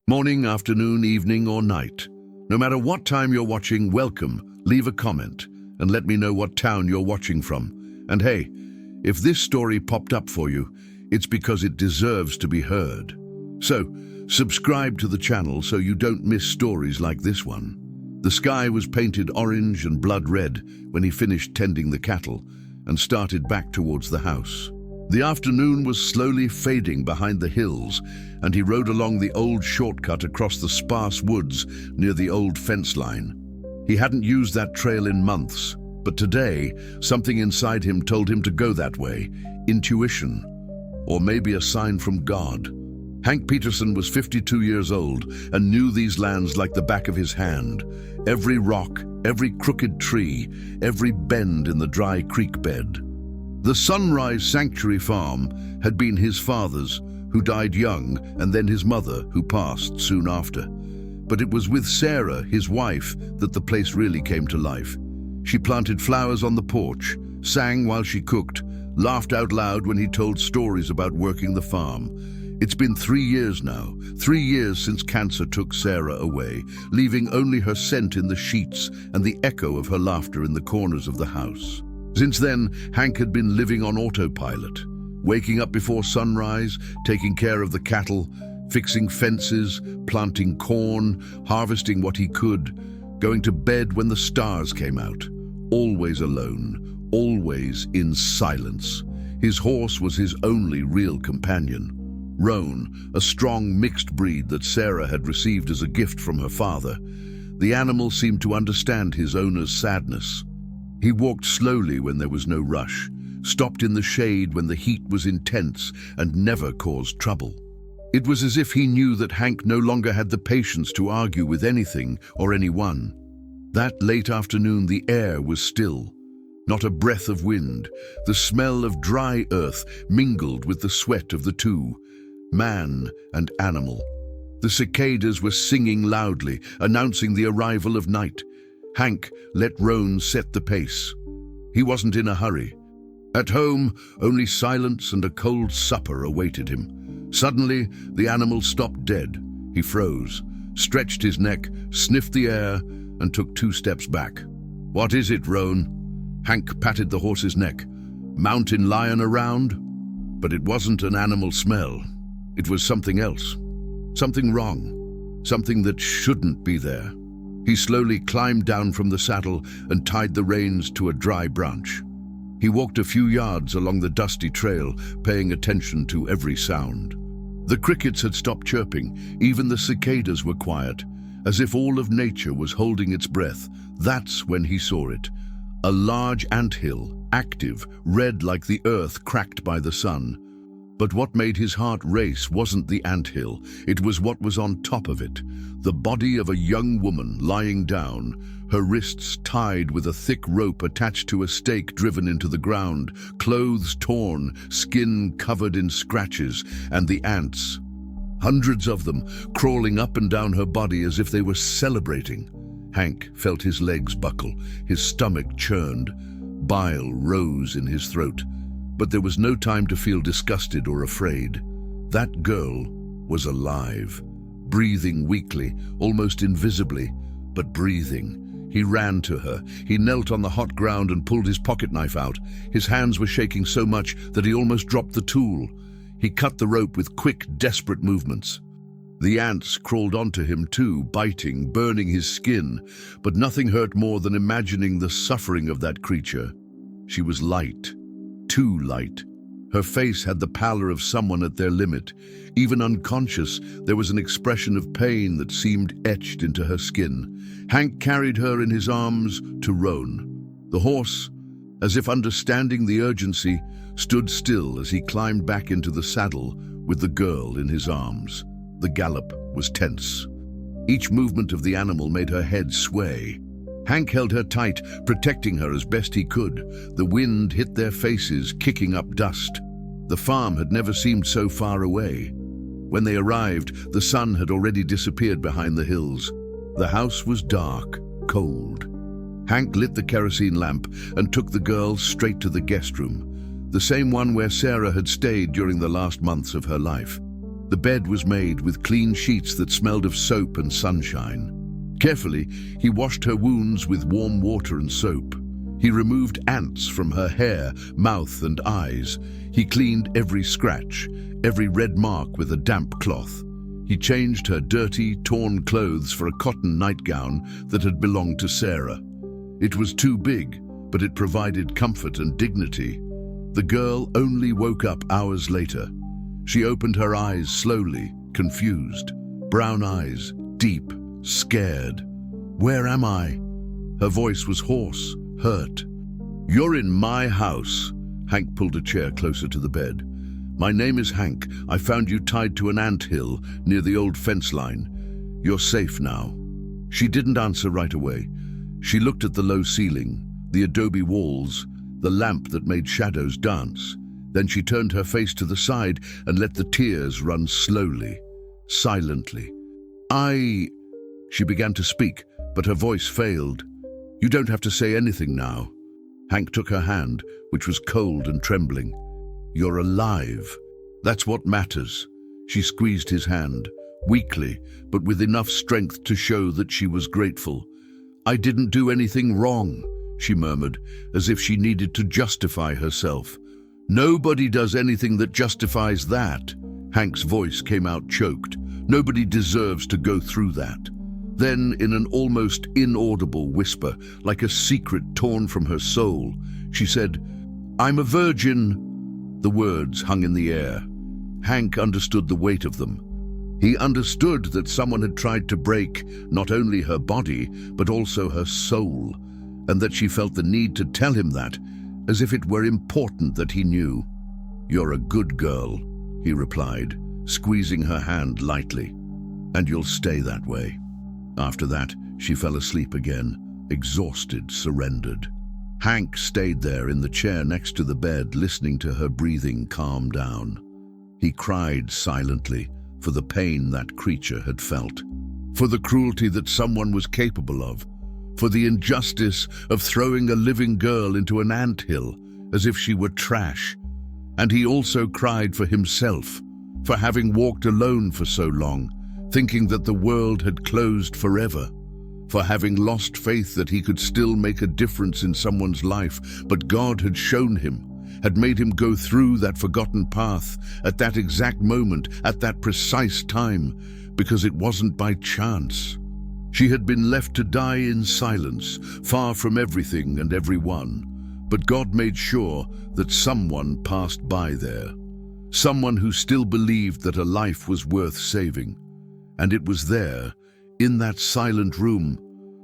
Morning, afternoon, evening, or night. No matter what time you're watching, welcome, leave a comment, and let me know what town you're watching from. And hey, if this story popped up for you, it's because it deserves to be heard. So, subscribe to the channel so you don't miss stories like this one. The sky was painted orange and blood red when he finished tending the cattle and started back towards the house. The afternoon was slowly fading behind the hills, and he rode along the old shortcut across the sparse woods near the old fence line. He hadn't used that trail in months, but today, something inside him told him to go that way. Intuition, or maybe a sign from God. Hank Peterson was 52 years old and knew these lands like the back of his hand. Every rock, every crooked tree, every bend in the dry creek bed. The Sunrise Sanctuary Farm had been his father's, who died young, and then his mother, who passed soon after. But it was with Sarah, his wife, that the place really came to life. She planted flowers on the porch, sang while she cooked, laughed out loud when he told stories about working the farm. It's been 3 years now, 3 years since cancer took Sarah away, leaving only her scent in the sheets and the echo of her laughter in the corners of the house. Since then, Hank had been living on autopilot, waking up before sunrise, taking care of the cattle, fixing fences, planting corn, harvesting what he could, going to bed when the stars came out, always alone, always in silence. His horse was his only real companion. Roan, a strong mixed breed that Sarah had received as a gift from her father. The animal seemed to understand his owner's sadness. He walked slowly when there was no rush, stopped in the shade when the heat was intense, and never caused trouble. It was as if he knew that Hank no longer had the patience to argue with anything or anyone. That late afternoon the air was still. Not a breath of wind. The smell of dry earth mingled with the sweat of the two, man and animal. The cicadas were singing loudly, announcing the arrival of night. Hank let Roan set the pace. He wasn't in a hurry. At home, only silence and a cold supper awaited him. Suddenly, the animal stopped dead. He froze, stretched his neck, sniffed the air, and took 2 steps back. "What is it, Roan?" Hank patted the horse's neck. "Mountain lion around?" But it wasn't an animal smell. It was something else. Something wrong. Something that shouldn't be there. He slowly climbed down from the saddle and tied the reins to a dry branch. He walked a few yards along the dusty trail, paying attention to every sound. The crickets had stopped chirping, even the cicadas were quiet, as if all of nature was holding its breath. That's when he saw it. A large anthill, active, red like the earth cracked by the sun. But what made his heart race wasn't the anthill, it was what was on top of it. The body of a young woman lying down, her wrists tied with a thick rope attached to a stake driven into the ground, clothes torn, skin covered in scratches, and the ants, hundreds of them, crawling up and down her body as if they were celebrating. Hank felt his legs buckle, his stomach churned, bile rose in his throat. But there was no time to feel disgusted or afraid. That girl was alive, breathing weakly, almost invisibly, but breathing. He ran to her. He knelt on the hot ground and pulled his pocket knife out. His hands were shaking so much that he almost dropped the tool. He cut the rope with quick, desperate movements. The ants crawled onto him too, biting, burning his skin, but nothing hurt more than imagining the suffering of that creature. She was light. Too light. Her face had the pallor of someone at their limit. Even unconscious, there was an expression of pain that seemed etched into her skin. Hank carried her in his arms to Roan. The horse, as if understanding the urgency, stood still as he climbed back into the saddle with the girl in his arms. The gallop was tense. Each movement of the animal made her head sway. Hank held her tight, protecting her as best he could. The wind hit their faces, kicking up dust. The farm had never seemed so far away. When they arrived, the sun had already disappeared behind the hills. The house was dark, cold. Hank lit the kerosene lamp and took the girl straight to the guest room, the same one where Sarah had stayed during the last months of her life. The bed was made with clean sheets that smelled of soap and sunshine. Carefully, he washed her wounds with warm water and soap. He removed ants from her hair, mouth, and eyes. He cleaned every scratch, every red mark with a damp cloth. He changed her dirty, torn clothes for a cotton nightgown that had belonged to Sarah. It was too big, but it provided comfort and dignity. The girl only woke up hours later. She opened her eyes slowly, confused. Brown eyes, deep, scared. "Where am I?" Her voice was hoarse, hurt. "You're in my house." Hank pulled a chair closer to the bed. "My name is Hank. I found you tied to an anthill near the old fence line. You're safe now." She didn't answer right away. She looked at the low ceiling, the adobe walls, the lamp that made shadows dance. Then she turned her face to the side and let the tears run slowly, silently. She began to speak, but her voice failed. "You don't have to say anything now." Hank took her hand, which was cold and trembling. "You're alive. That's what matters." She squeezed his hand, weakly, but with enough strength to show that she was grateful. "I didn't do anything wrong," she murmured, as if she needed to justify herself. "Nobody does anything that justifies that." Hank's voice came out choked. "Nobody deserves to go through that." Then, in an almost inaudible whisper, like a secret torn from her soul, she said, "I'm a virgin." The words hung in the air. Hank understood the weight of them. He understood that someone had tried to break not only her body, but also her soul, and that she felt the need to tell him that, as if it were important that he knew. "You're a good girl," he replied, squeezing her hand lightly, "and you'll stay that way." After that, she fell asleep again, exhausted, surrendered. Hank stayed there in the chair next to the bed, listening to her breathing calm down. He cried silently for the pain that creature had felt, for the cruelty that someone was capable of, for the injustice of throwing a living girl into an anthill as if she were trash. And he also cried for himself, for having walked alone for so long, thinking that the world had closed forever, for having lost faith that he could still make a difference in someone's life, but God had shown him, had made him go through that forgotten path at that exact moment, at that precise time, because it wasn't by chance. She had been left to die in silence, far from everything and everyone, but God made sure that someone passed by there, someone who still believed that a life was worth saving. And it was there, in that silent room,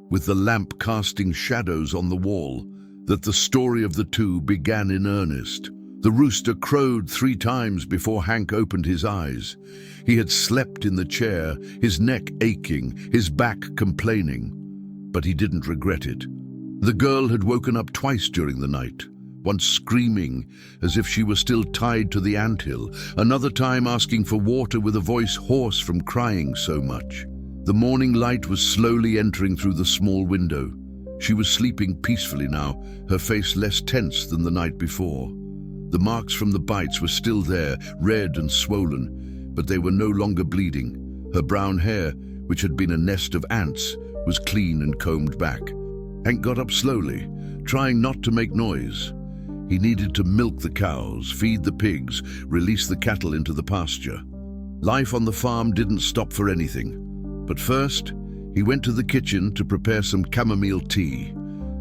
with the lamp casting shadows on the wall, that the story of the two began in earnest. The rooster crowed 3 times before Hank opened his eyes. He had slept in the chair, his neck aching, his back complaining, but he didn't regret it. The girl had woken up twice during the night, once screaming as if she were still tied to the anthill, another time asking for water with a voice hoarse from crying so much. The morning light was slowly entering through the small window. She was sleeping peacefully now, her face less tense than the night before. The marks from the bites were still there, red and swollen, but they were no longer bleeding. Her brown hair, which had been a nest of ants, was clean and combed back. Hank got up slowly, trying not to make noise. He needed to milk the cows, feed the pigs, release the cattle into the pasture. Life on the farm didn't stop for anything. But first, he went to the kitchen to prepare some chamomile tea.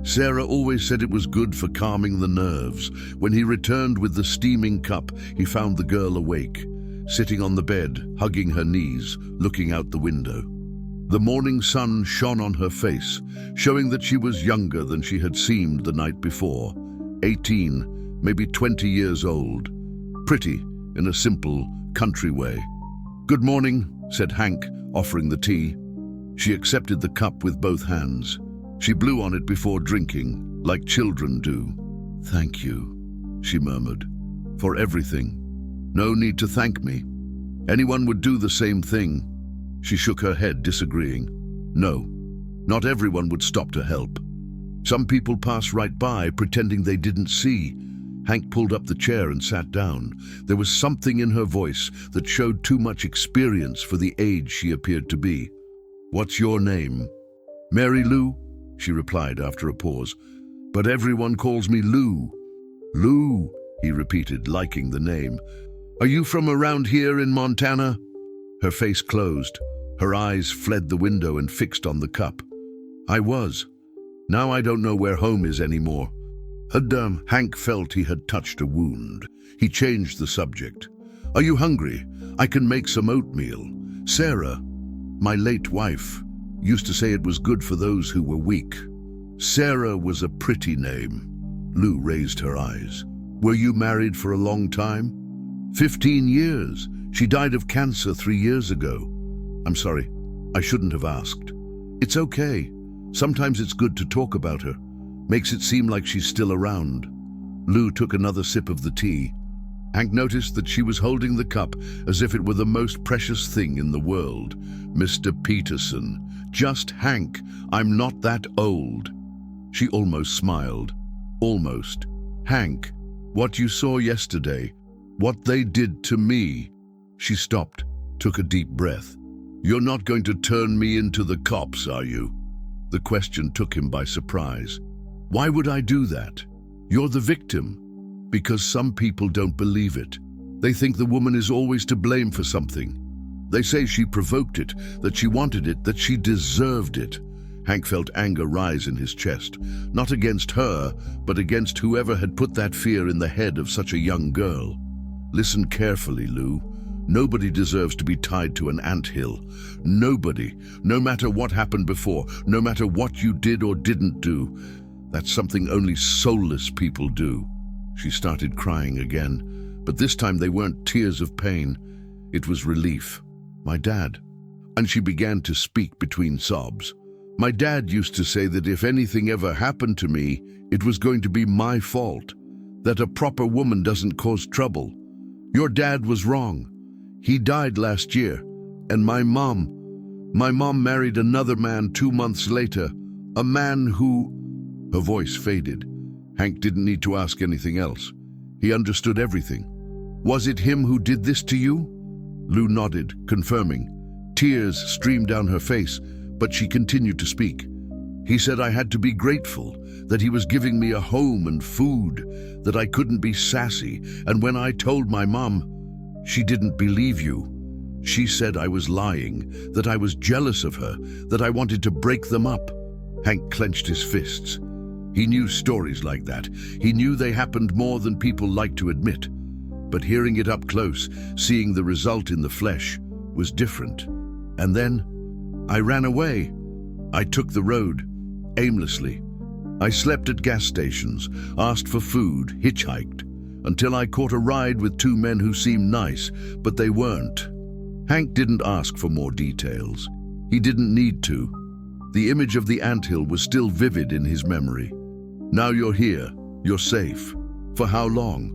Sarah always said it was good for calming the nerves. When he returned with the steaming cup, he found the girl awake, sitting on the bed, hugging her knees, looking out the window. The morning sun shone on her face, showing that she was younger than she had seemed the night before. 18, maybe 20 years old. Pretty, in a simple, country way. "Good morning," said Hank, offering the tea. She accepted the cup with both hands. She blew on it before drinking, like children do. "Thank you," she murmured, "for everything. No need to thank me. Anyone would do the same thing." She shook her head, disagreeing. "No, not everyone would stop to help. Some people pass right by, pretending they didn't see. Hank pulled up the chair and sat down. There was something in her voice that showed too much experience for the age she appeared to be. "What's your name?" "Mary Lou," she replied after a pause. "But everyone calls me Lou." "Lou," he repeated, liking the name. "Are you from around here in Montana?" Her face closed. Her eyes fled the window and fixed on the cup. "I was. Now I don't know where home is anymore." Hank felt he had touched a wound. He changed the subject. "Are you hungry? I can make some oatmeal. Sarah, my late wife, used to say it was good for those who were weak." Sarah was a pretty name. Lou raised her eyes. "Were you married for a long time?" 15 years. She died of cancer 3 years ago." "I'm sorry. I shouldn't have asked." "It's okay. Sometimes it's good to talk about her. Makes it seem like she's still around." Lou took another sip of the tea. Hank noticed that she was holding the cup as if it were the most precious thing in the world. "Mr. Peterson, just Hank. I'm not that old." She almost smiled. "Almost. Hank, what you saw yesterday, what they did to me." She stopped, took a deep breath. "You're not going to turn me into the cops, are you?" The question took him by surprise. "Why would I do that? You're the victim." "Because some people don't believe it. They think the woman is always to blame for something. They say she provoked it, that she wanted it, that she deserved it." Hank felt anger rise in his chest, not against her, but against whoever had put that fear in the head of such a young girl. "Listen carefully, Lou. Nobody deserves to be tied to an anthill. Nobody, no matter what happened before, no matter what you did or didn't do. That's something only soulless people do." She started crying again, but this time they weren't tears of pain. It was relief. "My dad." And she began to speak between sobs. "My dad used to say that if anything ever happened to me, it was going to be my fault. That a proper woman doesn't cause trouble. Your dad was wrong. He died last year. And my mom married another man 2 months later. A man who..." Her voice faded. Hank didn't need to ask anything else. He understood everything. "Was it him who did this to you?" Lou nodded, confirming. Tears streamed down her face, but she continued to speak. "He said I had to be grateful, that he was giving me a home and food, that I couldn't be sassy, and when I told my mom, she didn't believe you. She said I was lying, that I was jealous of her, that I wanted to break them up." Hank clenched his fists. He knew stories like that. He knew they happened more than people like to admit. But hearing it up close, seeing the result in the flesh, was different. "And then, I ran away. I took the road, aimlessly. I slept at gas stations, asked for food, hitchhiked, until I caught a ride with 2 men who seemed nice, but they weren't." Hank didn't ask for more details. He didn't need to. The image of the anthill was still vivid in his memory. "Now you're here. You're safe. For how long?"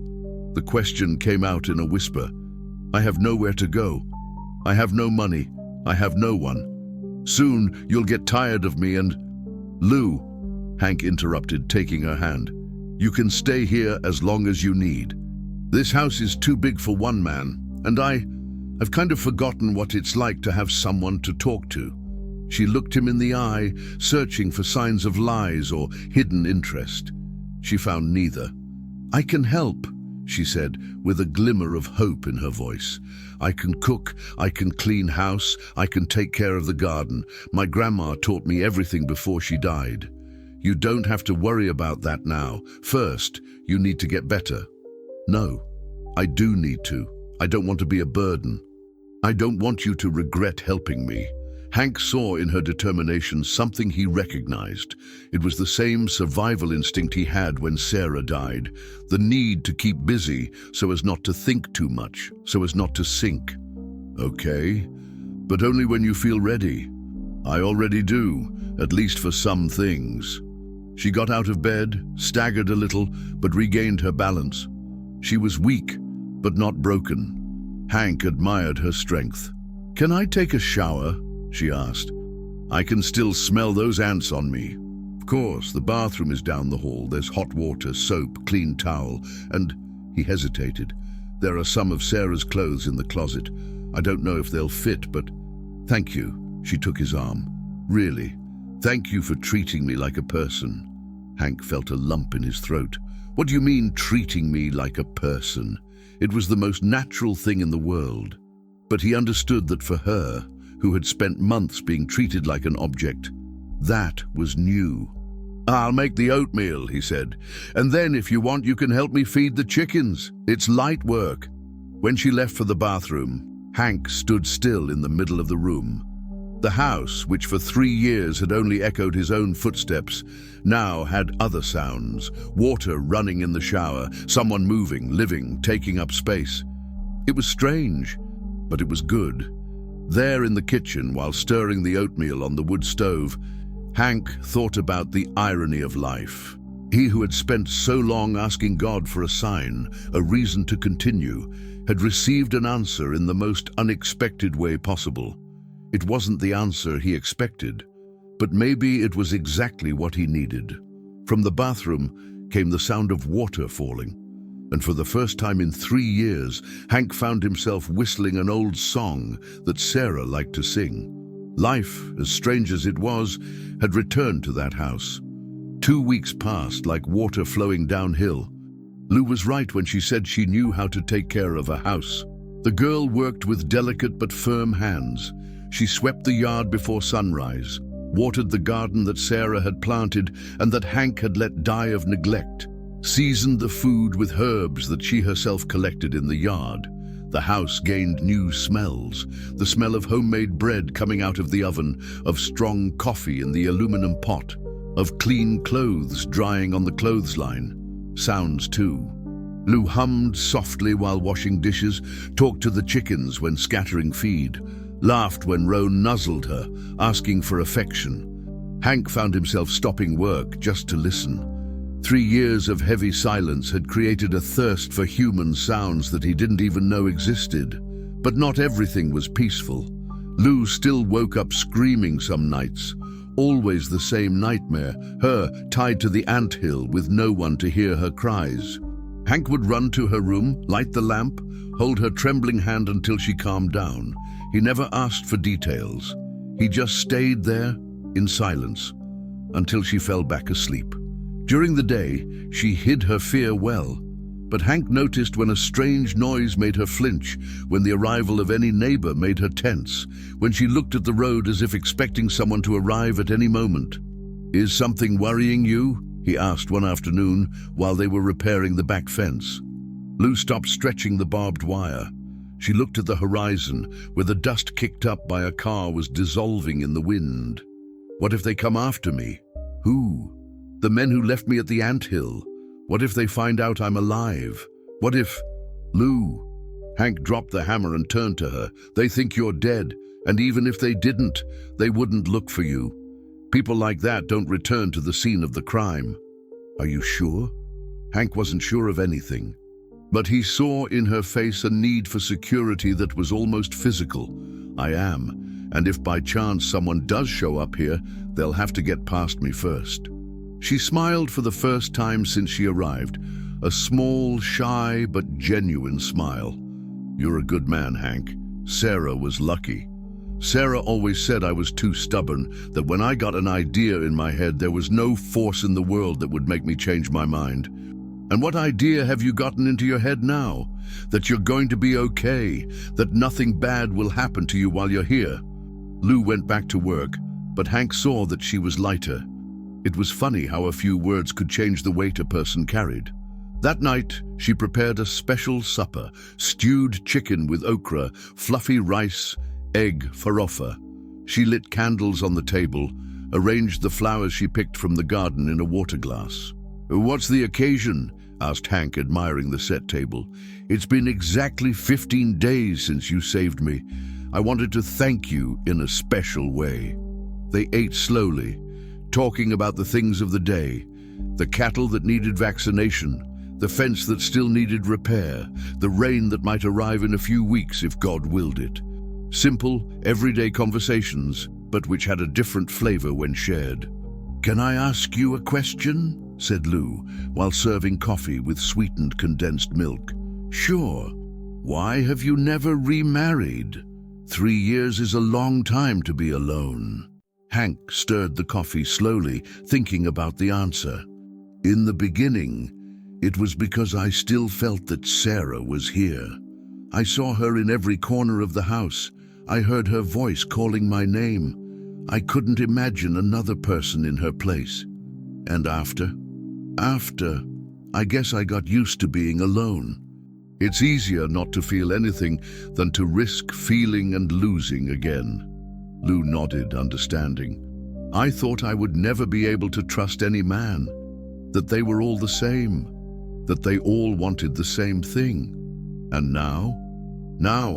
The question came out in a whisper. "I have nowhere to go. I have no money. I have no one. Soon you'll get tired of me and..." "Lou," Hank interrupted, taking her hand. "You can stay here as long as you need. This house is too big for one man, and I've kind of forgotten what it's like to have someone to talk to." She looked him in the eye, searching for signs of lies or hidden interest. She found neither. "I can help," she said, with a glimmer of hope in her voice. "I can cook, I can clean house, I can take care of the garden. My grandma taught me everything before she died. You don't have to worry about that now. First, you need to get better." "No, I do need to. I don't want to be a burden. I don't want you to regret helping me." Hank saw in her determination something he recognized. It was the same survival instinct he had when Sarah died, the need to keep busy so as not to think too much, so as not to sink. "Okay, but only when you feel ready. I already do, at least for some things." She got out of bed, staggered a little, but regained her balance. She was weak, but not broken. Hank admired her strength. "Can I take a shower?" she asked. "I can still smell those ants on me." "Of course, the bathroom is down the hall. There's hot water, soap, clean towel, and—" he hesitated. "There are some of Sarah's clothes in the closet. I don't know if they'll fit, but—" "Thank you." She took his arm. "Really, thank you for treating me like a person." Hank felt a lump in his throat. "What do you mean, treating me like a person?" It was the most natural thing in the world. But he understood that for her, who had spent months being treated like an object, that was new. "I'll make the oatmeal," he said. "And then, if you want, you can help me feed the chickens. It's light work." When she left for the bathroom, Hank stood still in the middle of the room. The house, which for 3 years had only echoed his own footsteps, now had other sounds: water running in the shower, someone moving, living, taking up space. It was strange, but it was good. There in the kitchen, while stirring the oatmeal on the wood stove, Hank thought about the irony of life. He who had spent so long asking God for a sign, a reason to continue, had received an answer in the most unexpected way possible. It wasn't the answer he expected, but maybe it was exactly what he needed. From the bathroom came the sound of water falling, and for the first time in 3 years, Hank found himself whistling an old song that Sarah liked to sing. Life, as strange as it was, had returned to that house. 2 weeks passed like water flowing downhill. Lou was right when she said she knew how to take care of a house. The girl worked with delicate but firm hands. She swept the yard before sunrise, watered the garden that Sarah had planted and that Hank had let die of neglect, seasoned the food with herbs that she herself collected in the yard. The house gained new smells: the smell of homemade bread coming out of the oven, of strong coffee in the aluminum pot, of clean clothes drying on the clothesline. Sounds too. Lou hummed softly while washing dishes, talked to the chickens when scattering feed, laughed when Roan nuzzled her, asking for affection. Hank found himself stopping work just to listen. 3 years of heavy silence had created a thirst for human sounds that he didn't even know existed. But not everything was peaceful. Lou still woke up screaming some nights. Always the same nightmare, her tied to the anthill with no one to hear her cries. Hank would run to her room, light the lamp, hold her trembling hand until she calmed down. He never asked for details. He just stayed there in silence until she fell back asleep. During the day, she hid her fear well, but Hank noticed when a strange noise made her flinch, when the arrival of any neighbor made her tense, when she looked at the road as if expecting someone to arrive at any moment. "Is something worrying you?" he asked one afternoon while they were repairing the back fence. Lou stopped stretching the barbed wire. She looked at the horizon, where the dust kicked up by a car was dissolving in the wind. "What if they come after me?" "Who?" "The men who left me at the anthill. What if they find out I'm alive? What if—" "Lou." Hank dropped the hammer and turned to her. "They think you're dead, and even if they didn't, they wouldn't look for you. People like that don't return to the scene of the crime." "Are you sure?" Hank wasn't sure of anything, but he saw in her face a need for security that was almost physical. "I am, and if by chance someone does show up here, they'll have to get past me first." She smiled for the first time since she arrived, a small, shy but genuine smile. "You're a good man, Hank. Sarah was lucky. Sarah always said I was too stubborn, that when I got an idea in my head, there was no force in the world that would make me change my mind. And what idea have you gotten into your head now? That you're going to be okay, that nothing bad will happen to you while you're here?" Lou went back to work, but Hank saw that she was lighter. It was funny how a few words could change the weight a person carried. That night, she prepared a special supper: stewed chicken with okra, fluffy rice, egg farofa. She lit candles on the table, arranged the flowers she picked from the garden in a water glass. "What's the occasion?" asked Hank, admiring the set table. "It's been exactly 15 days since you saved me. I wanted to thank you in a special way." They ate slowly, talking about the things of the day: the cattle that needed vaccination, the fence that still needed repair, the rain that might arrive in a few weeks if God willed it. Simple, everyday conversations, but which had a different flavor when shared. "Can I ask you a question?" said Lou, while serving coffee with sweetened condensed milk. "Sure. Why have you never remarried? 3 years is a long time to be alone." Hank stirred the coffee slowly, thinking about the answer. "In the beginning, it was because I still felt that Sarah was here. I saw her in every corner of the house. I heard her voice calling my name. I couldn't imagine another person in her place. And after, I guess I got used to being alone. It's easier not to feel anything than to risk feeling and losing again." Lou nodded, understanding. "I thought I would never be able to trust any man, that they were all the same, that they all wanted the same thing. And now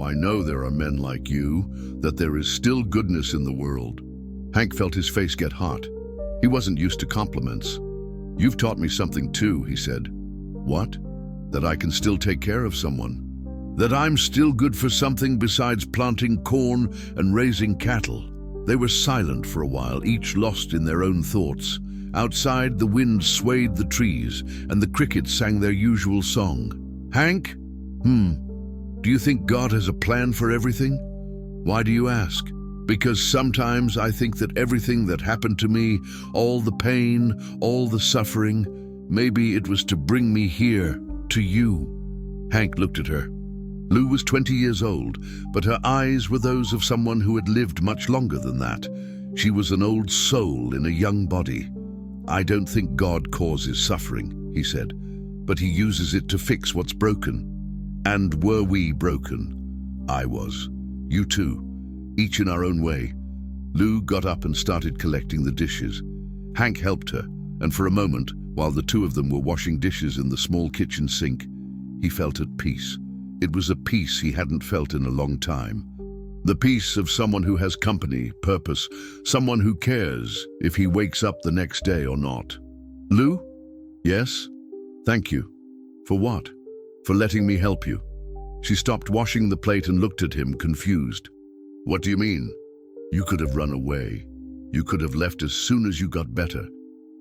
I know there are men like you, that there is still goodness in the world." Hank felt his face get hot. He wasn't used to compliments. "You've taught me something too," he said. "What?" "That I can still take care of someone. That I'm still good for something besides planting corn and raising cattle." They were silent for a while, each lost in their own thoughts. Outside, the wind swayed the trees, and the crickets sang their usual song. "Hank? Do you think God has a plan for everything?" "Why do you ask?" "Because sometimes I think that everything that happened to me, all the pain, all the suffering, maybe it was to bring me here, to you." Hank looked at her. Lou was 20 years old, but her eyes were those of someone who had lived much longer than that. She was an old soul in a young body. "I don't think God causes suffering," he said, "but he uses it to fix what's broken. And were we broken? I was. You too. Each in our own way." Lou got up and started collecting the dishes. Hank helped her, and for a moment, while the two of them were washing dishes in the small kitchen sink, he felt at peace. It was a peace he hadn't felt in a long time. The peace of someone who has company, purpose, someone who cares if he wakes up the next day or not. "Lou?" "Yes?" "Thank you." "For what?" "For letting me help you." She stopped washing the plate and looked at him, confused. "What do you mean?" "You could have run away. You could have left as soon as you got better.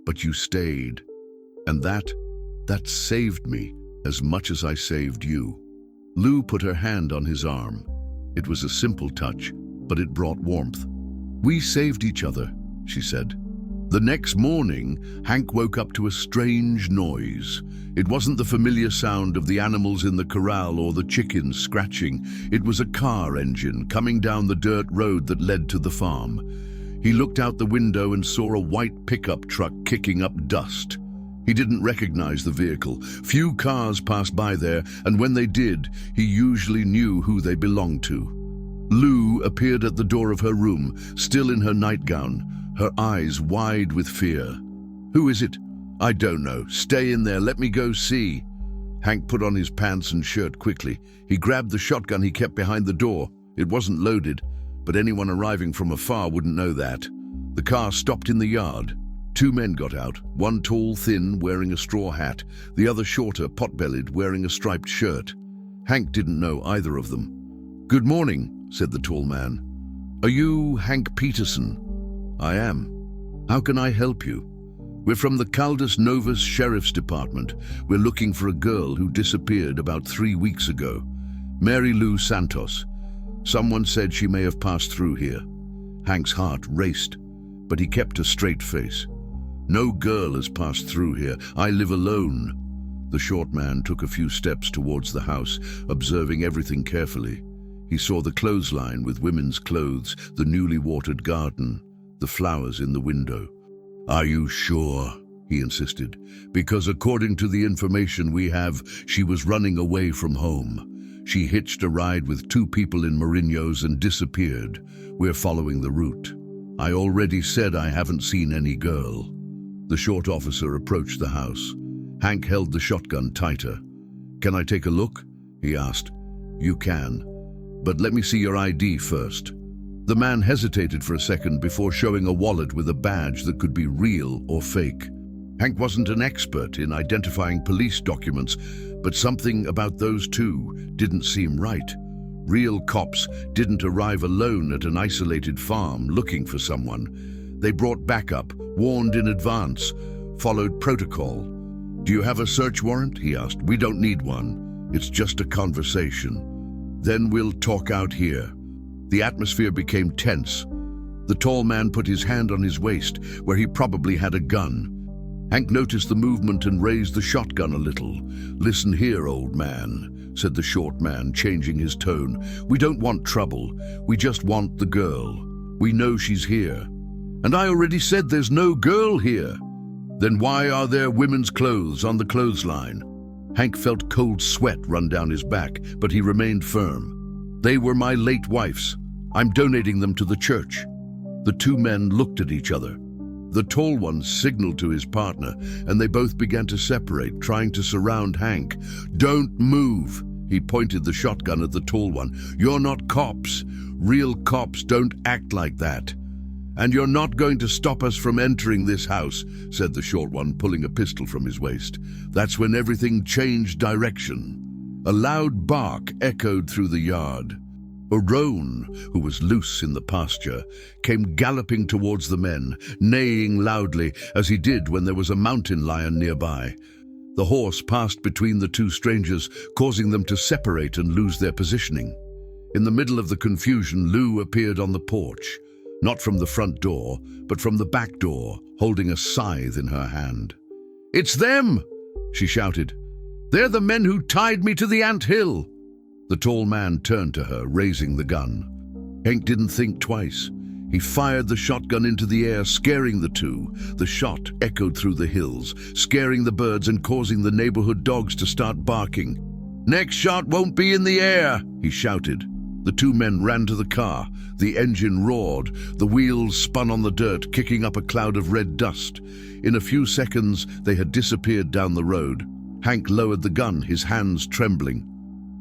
But you stayed. And that saved me as much as I saved you." Lou put her hand on his arm. It was a simple touch, but it brought warmth. "We saved each other," she said. The next morning, Hank woke up to a strange noise. It wasn't the familiar sound of the animals in the corral or the chickens scratching. It was a car engine coming down the dirt road that led to the farm. He looked out the window and saw a white pickup truck kicking up dust. He didn't recognize the vehicle. Few cars passed by there, and when they did, he usually knew who they belonged to. Lou appeared at the door of her room, still in her nightgown, her eyes wide with fear. "Who is it?" "I don't know. Stay in there. Let me go see." Hank put on his pants and shirt quickly. He grabbed the shotgun he kept behind the door. It wasn't loaded, but anyone arriving from afar wouldn't know that. The car stopped in the yard. 2 men got out, one tall, thin, wearing a straw hat, the other shorter, pot-bellied, wearing a striped shirt. Hank didn't know either of them. "Good morning," said the tall man. "Are you Hank Peterson?" "I am. How can I help you?" "We're from the Caldas Novas Sheriff's Department. We're looking for a girl who disappeared about 3 weeks ago. Mary Lou Santos. Someone said she may have passed through here." Hank's heart raced, but he kept a straight face. "No girl has passed through here. I live alone." The short man took a few steps towards the house, observing everything carefully. He saw the clothesline with women's clothes, the newly watered garden, the flowers in the window. "Are you sure?" he insisted. "Because according to the information we have, she was running away from home. She hitched a ride with 2 people in Merinos and disappeared. We're following the route. I already said I haven't seen any girl." The short officer approached the house. Hank held the shotgun tighter. "Can I take a look?" he asked. "You can. But let me see your ID first." The man hesitated for a second before showing a wallet with a badge that could be real or fake. Hank wasn't an expert in identifying police documents, but something about those 2 didn't seem right. Real cops didn't arrive alone at an isolated farm looking for someone. They brought backup, warned in advance, followed protocol. "Do you have a search warrant?" he asked. "We don't need one. It's just a conversation. Then we'll talk out here." The atmosphere became tense. The tall man put his hand on his waist, where he probably had a gun. Hank noticed the movement and raised the shotgun a little. "Listen here, old man," said the short man, changing his tone. "We don't want trouble. We just want the girl. We know she's here." "And I already said there's no girl here." "Then why are there women's clothes on the clothesline?" Hank felt cold sweat run down his back, but he remained firm. "They were my late wife's. I'm donating them to the church." The two men looked at each other. The tall one signaled to his partner, and they both began to separate, trying to surround Hank. "Don't move!" He pointed the shotgun at the tall one. "You're not cops. Real cops don't act like that. And you're not going to stop us from entering this house," said the short one, pulling a pistol from his waist. That's when everything changed direction. A loud bark echoed through the yard. A roan, who was loose in the pasture, came galloping towards the men, neighing loudly, as he did when there was a mountain lion nearby. The horse passed between the two strangers, causing them to separate and lose their positioning. In the middle of the confusion, Lou appeared on the porch, not from the front door, but from the back door, holding a scythe in her hand. "It's them!" she shouted. "They're the men who tied me to the anthill." The tall man turned to her, raising the gun. Hank didn't think twice. He fired the shotgun into the air, scaring the two. The shot echoed through the hills, scaring the birds and causing the neighborhood dogs to start barking. "Next shot won't be in the air," he shouted. The two men ran to the car. The engine roared. The wheels spun on the dirt, kicking up a cloud of red dust. In a few seconds, they had disappeared down the road. Hank lowered the gun, his hands trembling.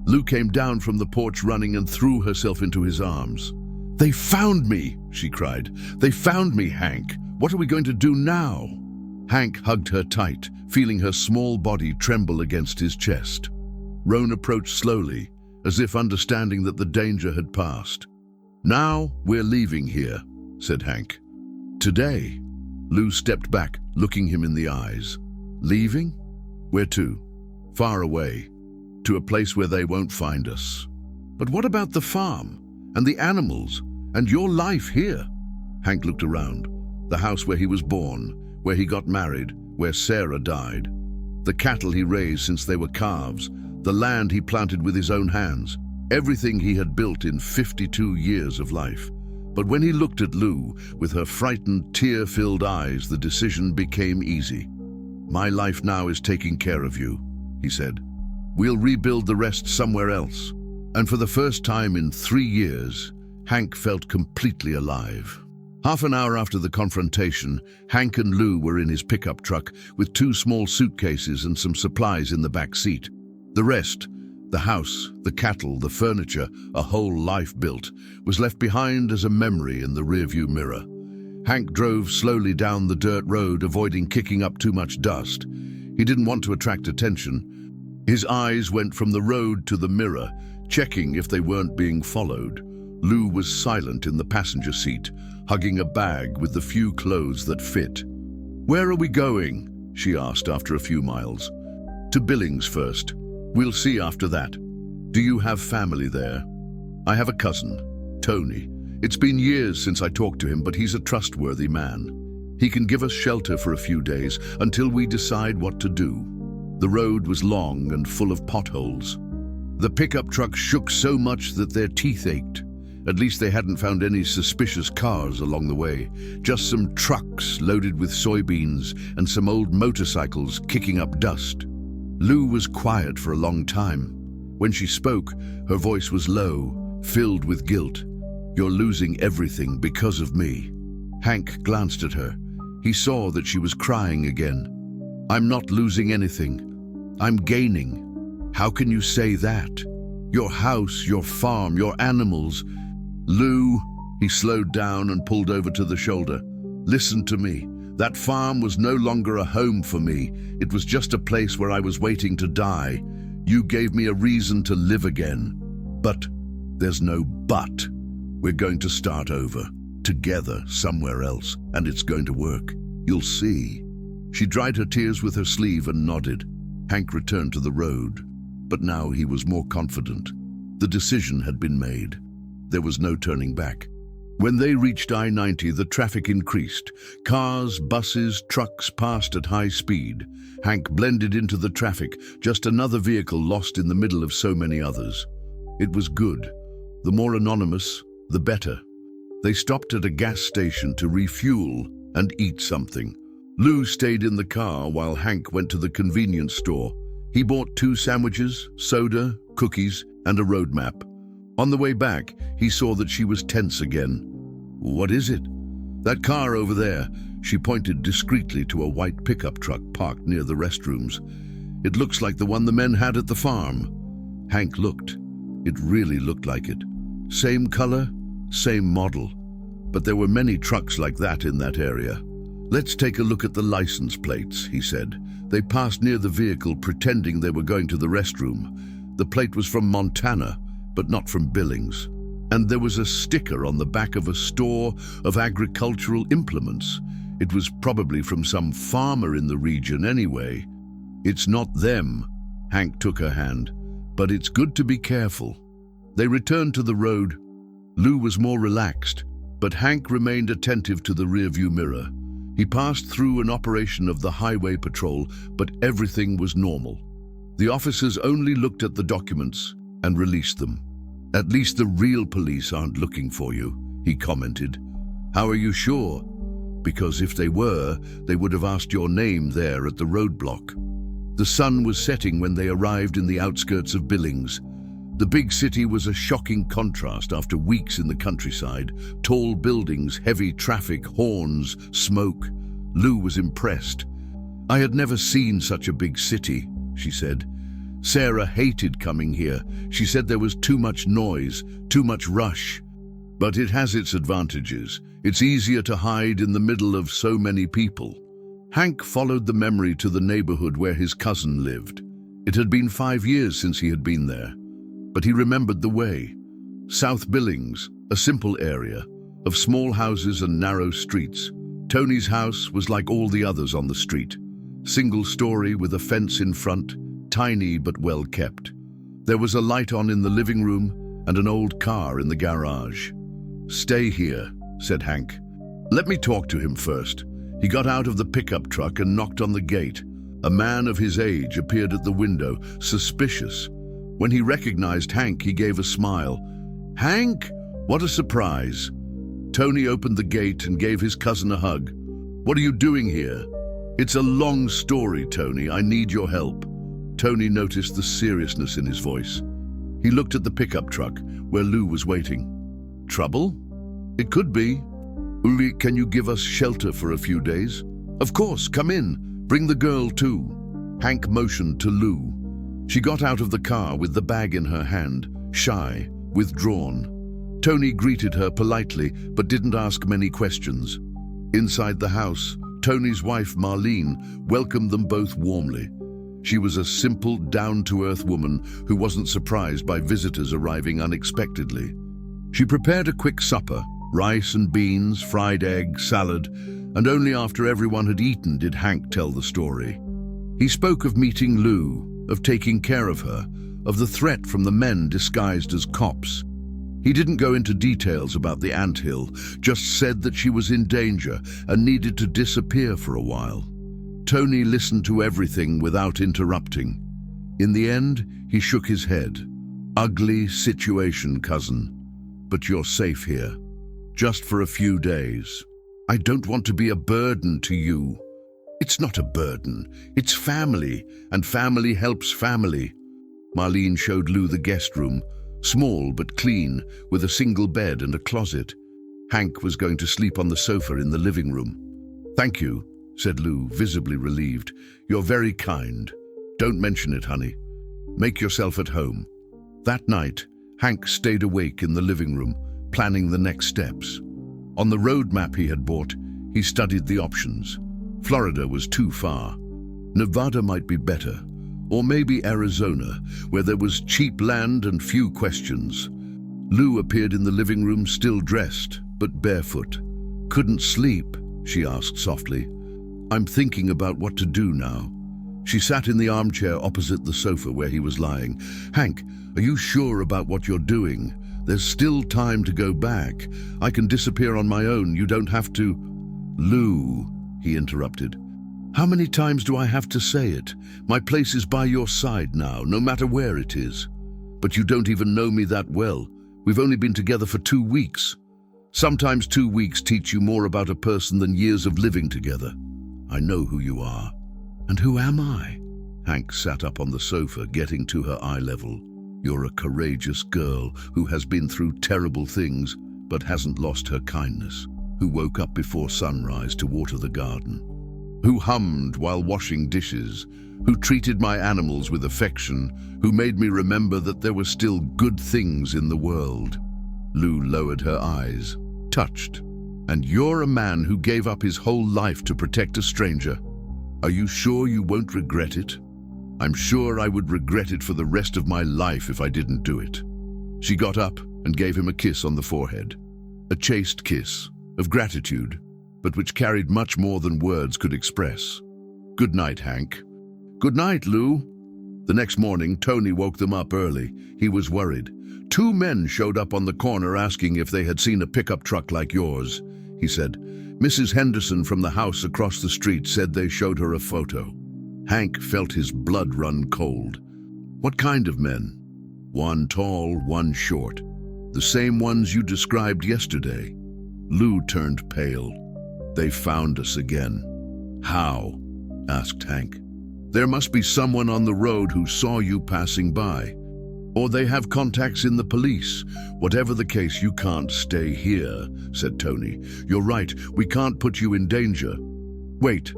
Lou came down from the porch running and threw herself into his arms. "They found me!" she cried. "They found me, Hank! What are we going to do now?" Hank hugged her tight, feeling her small body tremble against his chest. Roan approached slowly, as if understanding that the danger had passed. "Now we're leaving here," said Hank. "Today?" Lou stepped back, looking him in the eyes. "Leaving? Where to?" "Far away. To a place where they won't find us." "But what about the farm, and the animals, and your life here?" Hank looked around. The house where he was born, where he got married, where Sarah died. The cattle he raised since they were calves, the land he planted with his own hands, everything he had built in 52 years of life. But when he looked at Lou, with her frightened, tear-filled eyes, the decision became easy. "My life now is taking care of you," he said. "We'll rebuild the rest somewhere else." And for the first time in 3 years, Hank felt completely alive. Half an hour after the confrontation, Hank and Lou were in his pickup truck with 2 small suitcases and some supplies in the back seat. The rest, the house, the cattle, the furniture, a whole life built, was left behind as a memory in the rearview mirror. Hank drove slowly down the dirt road, avoiding kicking up too much dust. He didn't want to attract attention. His eyes went from the road to the mirror, checking if they weren't being followed. Lou was silent in the passenger seat, hugging a bag with the few clothes that fit. "Where are we going?" she asked after a few miles. "To Billings first. We'll see after that." "Do you have family there?" "I have a cousin, Tony. It's been years since I talked to him, but he's a trustworthy man. He can give us shelter for a few days until we decide what to do." The road was long and full of potholes. The pickup truck shook so much that their teeth ached. At least they hadn't found any suspicious cars along the way, just some trucks loaded with soybeans and some old motorcycles kicking up dust. Lou was quiet for a long time. When she spoke, her voice was low, filled with guilt. "You're losing everything because of me." Hank glanced at her. He saw that she was crying again. "I'm not losing anything. I'm gaining." "How can you say that? Your house, your farm, your animals." "Lou," he slowed down and pulled over to the shoulder. "Listen to me. That farm was no longer a home for me. It was just a place where I was waiting to die. You gave me a reason to live again. But there's no but. We're going to start over. together somewhere else, and it's going to work. You'll see." She dried her tears with her sleeve and nodded. Hank returned to the road, but now he was more confident. The decision had been made. There was no turning back. When they reached I-90, the traffic increased. Cars, buses, trucks passed at high speed. Hank blended into the traffic, just another vehicle lost in the middle of so many others. It was good. The more anonymous, the better. They stopped at a gas station to refuel and eat something. Lou stayed in the car while Hank went to the convenience store. He bought 2 sandwiches, soda, cookies, and a road map. On the way back, he saw that she was tense again. "What is it?" "That car over there." She pointed discreetly to a white pickup truck parked near the restrooms. "It looks like the one the men had at the farm." Hank looked. It really looked like it. Same color, same model. But there were many trucks like that in that area. "Let's take a look at the license plates," he said. They passed near the vehicle, pretending they were going to the restroom. The plate was from Montana, but not from Billings. And there was a sticker on the back of a store of agricultural implements. It was probably from some farmer in the region anyway. "It's not them." Hank took her hand. "But it's good to be careful." They returned to the road. Lou was more relaxed, but Hank remained attentive to the rearview mirror. He passed through an operation of the highway patrol, but everything was normal. The officers only looked at the documents and released them. "At least the real police aren't looking for you," he commented. "How are you sure?" "Because if they were, they would have asked your name there at the roadblock." The sun was setting when they arrived in the outskirts of Billings. The big city was a shocking contrast after weeks in the countryside. Tall buildings, heavy traffic, horns, smoke. Lou was impressed. "I had never seen such a big city," she said. Sarah hated coming here. She said there was too much noise, too much rush. But it has its advantages. It's easier to hide in the middle of so many people. Hank followed the memory to the neighborhood where his cousin lived. It had been 5 years since he had been there. But he remembered the way. South Billings, a simple area, of small houses and narrow streets. Tony's house was like all the others on the street. Single story with a fence in front, tiny but well kept. There was a light on in the living room and an old car in the garage. "Stay here," said Hank. "Let me talk to him first." He got out of the pickup truck and knocked on the gate. A man of his age appeared at the window, suspicious. When he recognized Hank, he gave a smile. "Hank? What a surprise." Tony opened the gate and gave his cousin a hug. "What are you doing here?" "It's a long story, Tony. I need your help." Tony noticed the seriousness in his voice. He looked at the pickup truck, where Lou was waiting. "Trouble?" "It could be." "Uli, can you give us shelter for a few days?" "Of course, come in. Bring the girl too." Hank motioned to Lou. She got out of the car with the bag in her hand, shy, withdrawn. Tony greeted her politely, but didn't ask many questions. Inside the house, Tony's wife, Marlene, welcomed them both warmly. She was a simple, down-to-earth woman who wasn't surprised by visitors arriving unexpectedly. She prepared a quick supper, rice and beans, fried egg, salad, and only after everyone had eaten did Hank tell the story. He spoke of meeting Lou, of taking care of her, of the threat from the men disguised as cops. He didn't go into details about the anthill, just said that she was in danger and needed to disappear for a while. Tony listened to everything without interrupting. In the end, he shook his head. "Ugly situation, cousin. But you're safe here. Just for a few days. I don't want to be a burden to you." "It's not a burden. It's family, and family helps family." Marlene showed Lou the guest room, small but clean, with a single bed and a closet. Hank was going to sleep on the sofa in the living room. "Thank you," said Lou, visibly relieved. "You're very kind. Don't mention it, honey. Make yourself at home." That night, Hank stayed awake in the living room, planning the next steps. On the road map he had bought, he studied the options. Florida was too far. Nevada might be better, or maybe Arizona, where there was cheap land and few questions. Lou appeared in the living room still dressed, but barefoot. Couldn't sleep?" she asked softly. "I'm thinking about what to do now." She sat in the armchair opposite the sofa where he was lying. "Hank, are you sure about what you're doing? There's still time to go back. I can disappear on my own. You don't have to—" "Lou," he interrupted. "How many times do I have to say it? My place is by your side now, no matter where it is. But you don't even know me that well. We've only been together for 2 weeks. Sometimes 2 weeks teach you more about a person than years of living together. I know who you are." "And who am I?" Hank sat up on the sofa, getting to her eye level. "You're a courageous girl who has been through terrible things, but hasn't lost her kindness, who woke up before sunrise to water the garden, who hummed while washing dishes, who treated my animals with affection, who made me remember that there were still good things in the world." Lou lowered her eyes, touched. "And you're a man who gave up his whole life to protect a stranger. Are you sure you won't regret it?" "I'm sure I would regret it for the rest of my life if I didn't do it." She got up and gave him a kiss on the forehead. A chaste kiss, of gratitude, but which carried much more than words could express. "Good night, Hank." "Good night, Lou." The next morning, Tony woke them up early. He was worried. "2 men showed up on the corner asking if they had seen a pickup truck like yours," he said. "Mrs. Henderson from the house across the street said they showed her a photo." Hank felt his blood run cold. "What kind of men?" "One tall, one short. The same ones you described yesterday." Lou turned pale. "They found us again." "How?" asked Hank. "There must be someone on the road who saw you passing by. Or they have contacts in the police. Whatever the case, you can't stay here," said Tony. "You're right, we can't put you in danger." "Wait."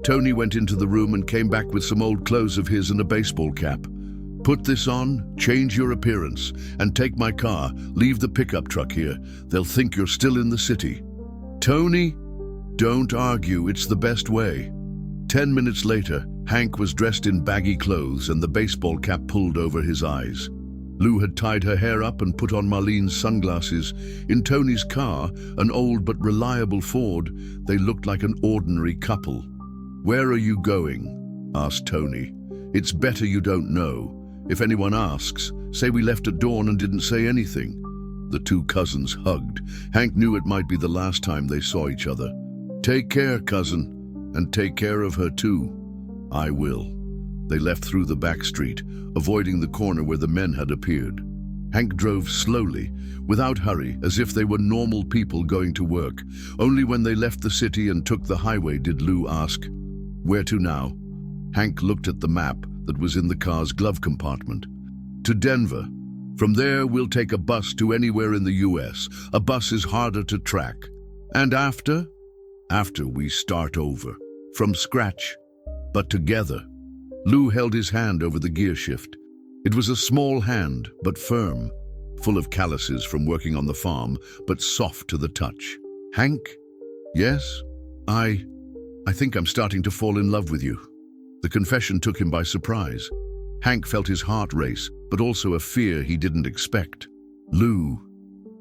Tony went into the room and came back with some old clothes of his and a baseball cap. "Put this on, change your appearance, and take my car. Leave the pickup truck here. They'll think you're still in the city." "Tony, don't argue, it's the best way." 10 minutes later, Hank was dressed in baggy clothes and the baseball cap pulled over his eyes. Lou had tied her hair up and put on Marlene's sunglasses. In Tony's car, an old but reliable Ford, they looked like an ordinary couple. "Where are you going?" asked Tony. "It's better you don't know. If anyone asks, say we left at dawn and didn't say anything." The 2 cousins hugged. Hank knew it might be the last time they saw each other. "Take care, cousin, and take care of her too." "I will." They left through the back street, avoiding the corner where the men had appeared. Hank drove slowly, without hurry, as if they were normal people going to work. Only when they left the city and took the highway did Lou ask, "Where to now?" Hank looked at the map that was in the car's glove compartment. "To Denver. From there, we'll take a bus to anywhere in the US. A bus is harder to track. And after? After we start over. From scratch. But together." Lou held his hand over the gear shift. It was a small hand, but firm, full of calluses from working on the farm, but soft to the touch. "Hank?" "Yes? I think I'm starting to fall in love with you." The confession took him by surprise. Hank felt his heart race, but also a fear he didn't expect. "Lou,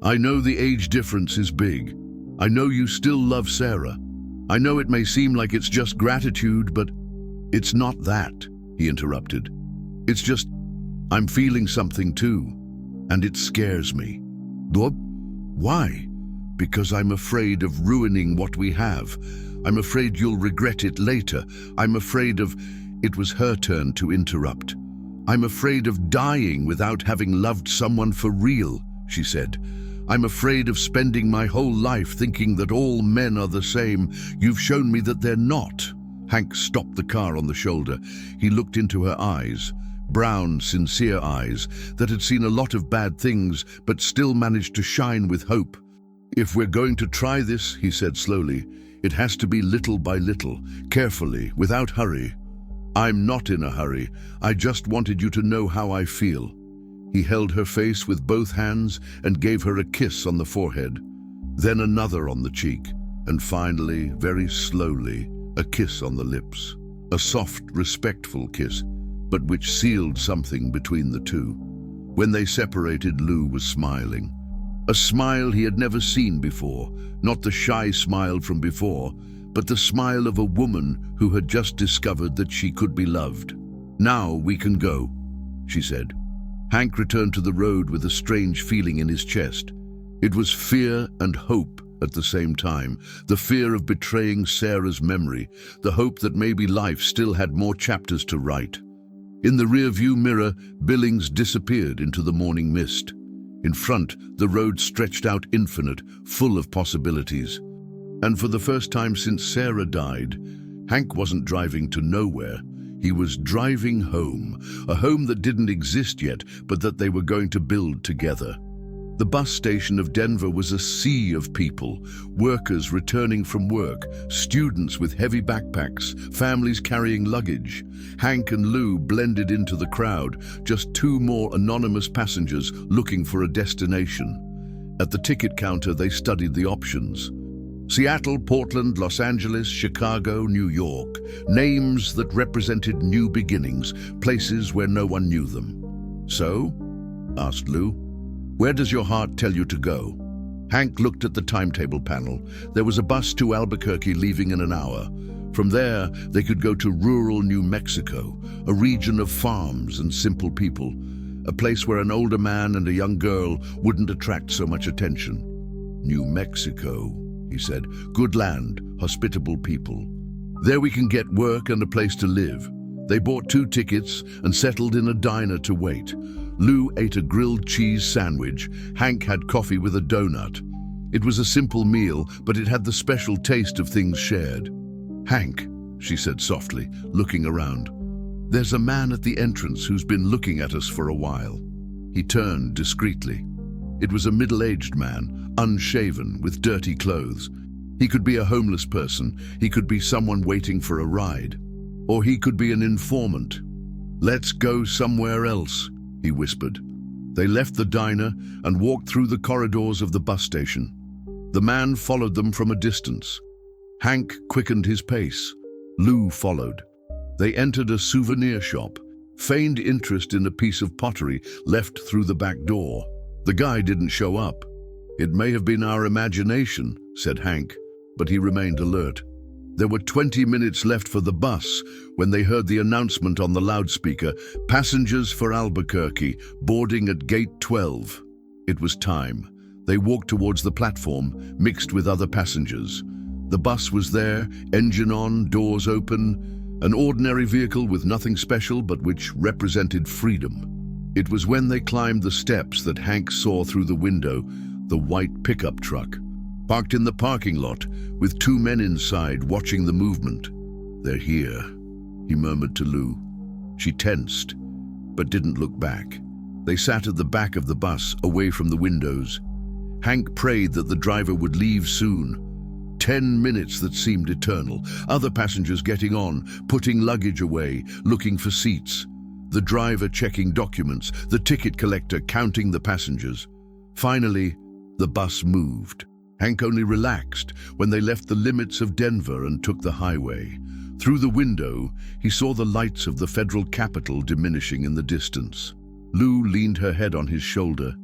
I know the age difference is big. I know you still love Sarah. I know it may seem like it's just gratitude, but it's not that," he interrupted. "It's just, I'm feeling something too, and it scares me." "What? Why?" "Because I'm afraid of ruining what we have. I'm afraid you'll regret it later. I'm afraid of—" It was her turn to interrupt. "I'm afraid of dying without having loved someone for real," she said. "I'm afraid of spending my whole life thinking that all men are the same. You've shown me that they're not." Hank stopped the car on the shoulder. He looked into her eyes, brown, sincere eyes that had seen a lot of bad things but still managed to shine with hope. "If we're going to try this," he said slowly, "it has to be little by little, carefully, without hurry. I'm not in a hurry. I just wanted you to know how I feel." He held her face with both hands and gave her a kiss on the forehead, then another on the cheek, and finally, very slowly, a kiss on the lips. A soft, respectful kiss, but which sealed something between the two. When they separated, Lou was smiling. A smile he had never seen before, not the shy smile from before, but the smile of a woman who had just discovered that she could be loved. "Now we can go," she said. Hank returned to the road with a strange feeling in his chest. It was fear and hope at the same time, the fear of betraying Sarah's memory, the hope that maybe life still had more chapters to write. In the rearview mirror, Billings disappeared into the morning mist. In front, the road stretched out infinite, full of possibilities. And for the first time since Sarah died, Hank wasn't driving to nowhere. He was driving home, a home that didn't exist yet, but that they were going to build together. The bus station of Denver was a sea of people, workers returning from work, students with heavy backpacks, families carrying luggage. Hank and Lou blended into the crowd, just two more anonymous passengers looking for a destination. At the ticket counter, they studied the options. Seattle, Portland, Los Angeles, Chicago, New York. Names that represented new beginnings, places where no one knew them. "So?" asked Lou. "Where does your heart tell you to go?" Hank looked at the timetable panel. There was a bus to Albuquerque leaving in an hour. From there, they could go to rural New Mexico, a region of farms and simple people, a place where an older man and a young girl wouldn't attract so much attention. "New Mexico," he said. "Good land, hospitable people. There we can get work and a place to live." They bought 2 tickets and settled in a diner to wait. Lou ate a grilled cheese sandwich. Hank had coffee with a donut. It was a simple meal, but it had the special taste of things shared. "Hank," she said softly, looking around. "There's a man at the entrance who's been looking at us for a while." He turned discreetly. It was a middle-aged man, unshaven, with dirty clothes. He could be a homeless person. He could be someone waiting for a ride. Or he could be an informant. "Let's go somewhere else," he whispered. They left the diner and walked through the corridors of the bus station. The man followed them from a distance. Hank quickened his pace. Lou followed. They entered a souvenir shop, feigned interest in a piece of pottery left through the back door. The guy didn't show up. "It may have been our imagination," said Hank, but he remained alert. There were 20 minutes left for the bus when they heard the announcement on the loudspeaker, "Passengers for Albuquerque, boarding at gate 12." It was time. They walked towards the platform, mixed with other passengers. The bus was there, engine on, doors open, an ordinary vehicle with nothing special but which represented freedom. It was when they climbed the steps that Hank saw through the window the white pickup truck, parked in the parking lot, with 2 men inside watching the movement. "They're here," he murmured to Lou. She tensed, but didn't look back. They sat at the back of the bus, away from the windows. Hank prayed that the driver would leave soon. 10 minutes that seemed eternal. Other passengers getting on, putting luggage away, looking for seats. The driver checking documents, the ticket collector counting the passengers. Finally, the bus moved. Hank only relaxed when they left the limits of Denver and took the highway. Through the window, he saw the lights of the federal capital diminishing in the distance. Lou leaned her head on his shoulder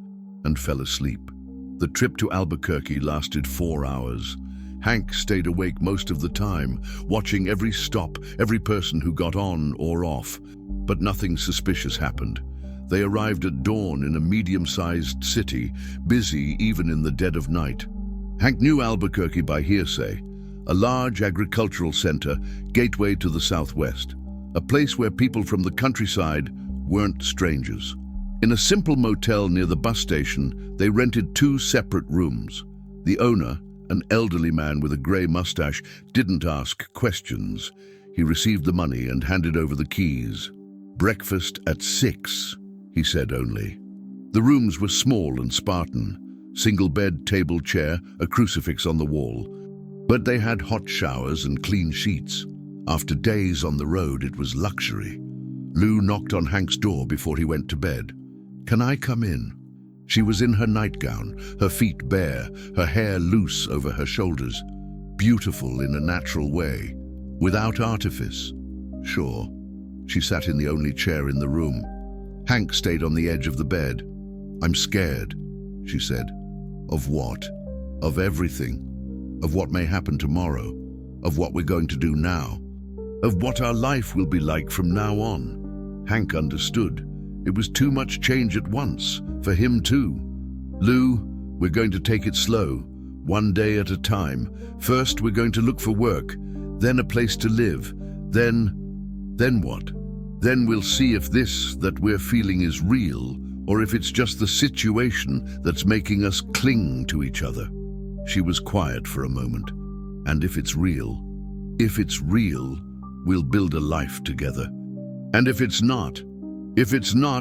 and fell asleep. The trip to Albuquerque lasted 4 hours. Hank stayed awake most of the time, watching every stop, every person who got on or off. But nothing suspicious happened. They arrived at dawn in a medium-sized city, busy even in the dead of night. Hank knew Albuquerque by hearsay, a large agricultural center, gateway to the southwest, a place where people from the countryside weren't strangers. In a simple motel near the bus station, they rented 2 separate rooms. The owner, an elderly man with a gray mustache, didn't ask questions. He received the money and handed over the keys. "Breakfast at 6, he said only. The rooms were small and Spartan. Single bed, table, chair, a crucifix on the wall. But they had hot showers and clean sheets. After days on the road, it was luxury. Lou knocked on Hank's door before he went to bed. "Can I come in?" She was in her nightgown, her feet bare, her hair loose over her shoulders. Beautiful in a natural way, without artifice. "Sure." She sat in the only chair in the room. Hank stayed on the edge of the bed. "I'm scared," she said. Of what? Of everything. Of what may happen tomorrow. Of what we're going to do now. Of what our life will be like from now on. Hank understood. It was too much change at once, for him too. Lou, we're going to take it slow, one day at a time. First, we're going to look for work, then a place to live. Then what? Then we'll see if this that we're feeling is real, or if it's just the situation that's making us cling to each other. She was quiet for a moment. And if it's real, we'll build a life together. And if it's not,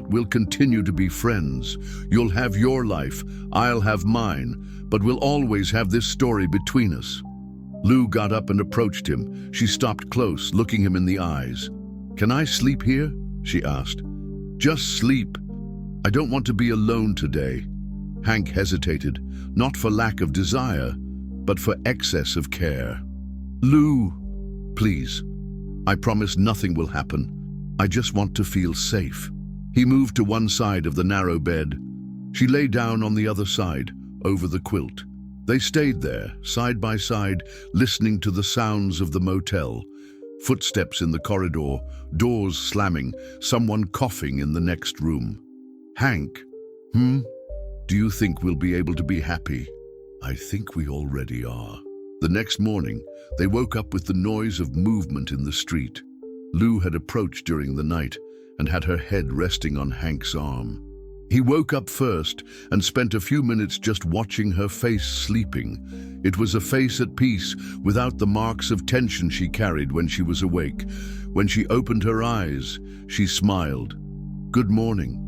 we'll continue to be friends. You'll have your life, I'll have mine, but we'll always have this story between us. Lou got up and approached him. She stopped close, looking him in the eyes. Can I sleep here? She asked. Just sleep. I don't want to be alone today. Hank hesitated, not for lack of desire, but for excess of care. Lou, please. I promise nothing will happen. I just want to feel safe. He moved to one side of the narrow bed. She lay down on the other side, over the quilt. They stayed there, side by side, listening to the sounds of the motel. Footsteps in the corridor, doors slamming, someone coughing in the next room. Hank, do you think we'll be able to be happy? I think we already are. The next morning, they woke up with the noise of movement in the street. Lou had approached during the night and had her head resting on Hank's arm. He woke up first and spent a few minutes just watching her face sleeping. It was a face at peace, without the marks of tension she carried when she was awake. When she opened her eyes, she smiled. Good morning.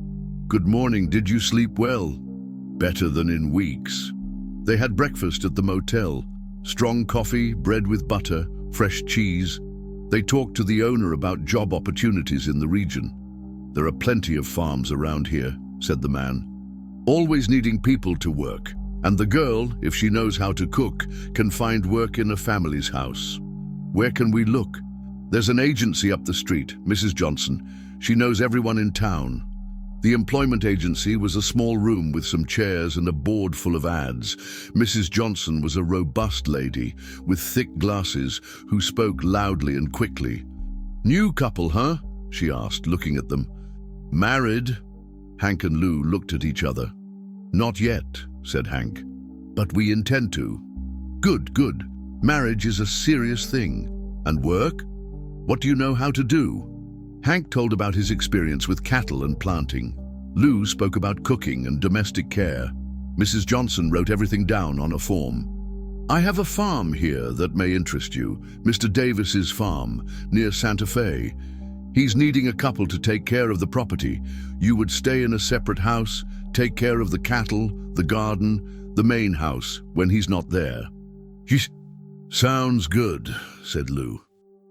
Good morning, did you sleep well? Better than in weeks. They had breakfast at the motel. Strong coffee, bread with butter, fresh cheese. They talked to the owner about job opportunities in the region. There are plenty of farms around here, said the man. Always needing people to work. And the girl, if she knows how to cook, can find work in a family's house. Where can we look? There's an agency up the street, Mrs. Johnson. She knows everyone in town. The employment agency was a small room with some chairs and a board full of ads. Mrs. Johnson was a robust lady with thick glasses who spoke loudly and quickly. New couple, huh? She asked, looking at them. Married? Hank and Lou looked at each other. Not yet, said Hank. But we intend to. Good, good. Marriage is a serious thing. And work? What do you know how to do? Hank told about his experience with cattle and planting. Lou spoke about cooking and domestic care. Mrs. Johnson wrote everything down on a form. I have a farm here that may interest you, Mr. Davis's farm, near Santa Fe. He's needing a couple to take care of the property. You would stay in a separate house, take care of the cattle, the garden, the main house when he's not there. Sounds good, said Lou.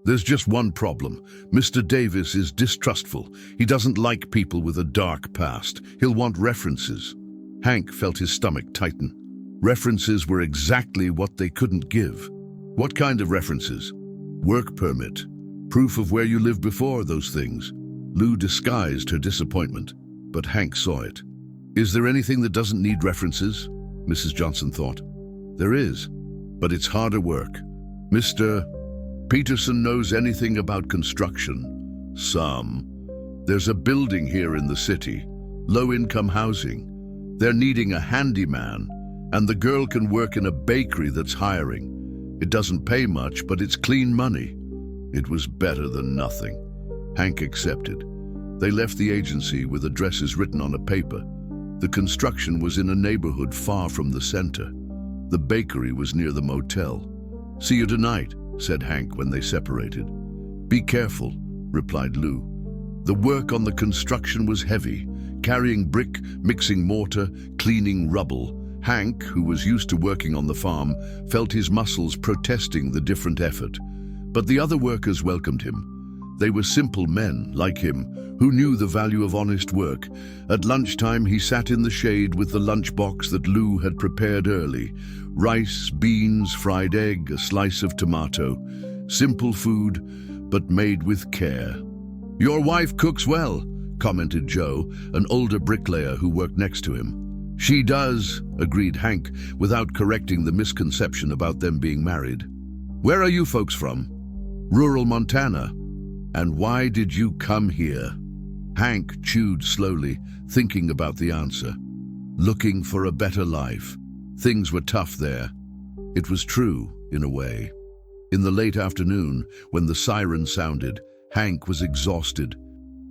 There's just one problem. Mr. Davis is distrustful. He doesn't like people with a dark past. He'll want references. Hank felt his stomach tighten. References were exactly what they couldn't give. What kind of references? Work permit. Proof of where you lived before, those things. Lou disguised her disappointment, but Hank saw it. Is there anything that doesn't need references? Mrs. Johnson thought. There is, but it's harder work. Mr. Peterson knows anything about construction? Some. There's a building here in the city, low-income housing. They're needing a handyman, and the girl can work in a bakery that's hiring. It doesn't pay much, but it's clean money. It was better than nothing. Hank accepted. They left the agency with addresses written on a paper. The construction was in a neighborhood far from the center. The bakery was near the motel. See you tonight, said Hank when they separated. Be careful, replied Lou. The work on the construction was heavy, carrying brick, mixing mortar, cleaning rubble. Hank, who was used to working on the farm, felt his muscles protesting the different effort. But the other workers welcomed him. They were simple men, like him, who knew the value of honest work. At lunchtime, he sat in the shade with the lunchbox that Lou had prepared early. Rice, beans, fried egg, a slice of tomato. Simple food, but made with care. Your wife cooks well, commented Joe, an older bricklayer who worked next to him. She does, agreed Hank, without correcting the misconception about them being married. Where are you folks from? Rural Montana. And why did you come here? Hank chewed slowly, thinking about the answer. Looking for a better life. Things were tough there. It was true, in a way. In the late afternoon, when the siren sounded, Hank was exhausted.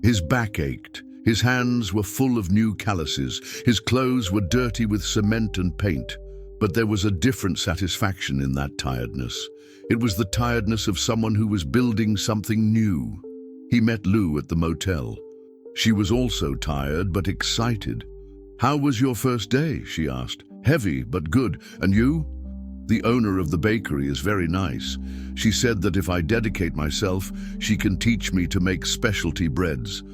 His back ached. His hands were full of new calluses. His clothes were dirty with cement and paint. But there was a different satisfaction in that tiredness. It was the tiredness of someone who was building something new. He met Lou at the motel. She was also tired but excited. How was your first day? She asked. Heavy but good. And you? The owner of the bakery is very nice. She said that if I dedicate myself, she can teach me to make specialty breads.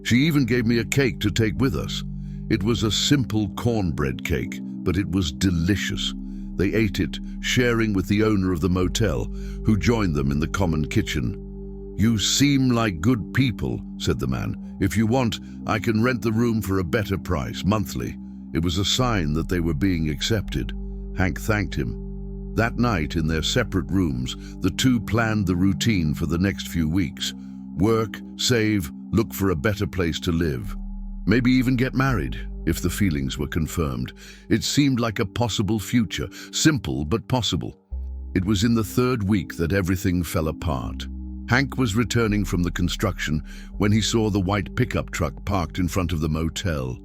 She even gave me a cake to take with us. It was a simple cornbread cake, but it was delicious. They ate it, sharing with the owner of the motel, who joined them in the common kitchen. You seem like good people, said the man. If you want, I can rent the room for a better price, monthly. It was a sign that they were being accepted. Hank thanked him. That night, in their separate rooms, the two planned the routine for the next few weeks. Work, save, look for a better place to live. Maybe even get married, if the feelings were confirmed. It seemed like a possible future, simple but possible. It was in the third week that everything fell apart. Hank was returning from the construction when he saw the white pickup truck parked in front of the motel.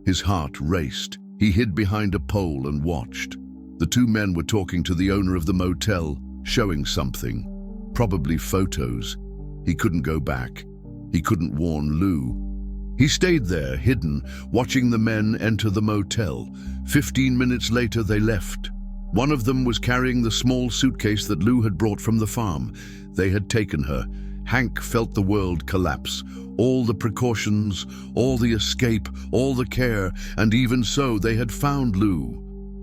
His heart raced. He hid behind a pole and watched. The two men were talking to the owner of the motel, showing something. Probably photos. He couldn't go back. He couldn't warn Lou. He stayed there, hidden, watching the men enter the motel. 15 minutes later, they left. One of them was carrying the small suitcase that Lou had brought from the farm. They had taken her. Hank felt the world collapse. All the precautions, all the escape, all the care, and even so, they had found Lou.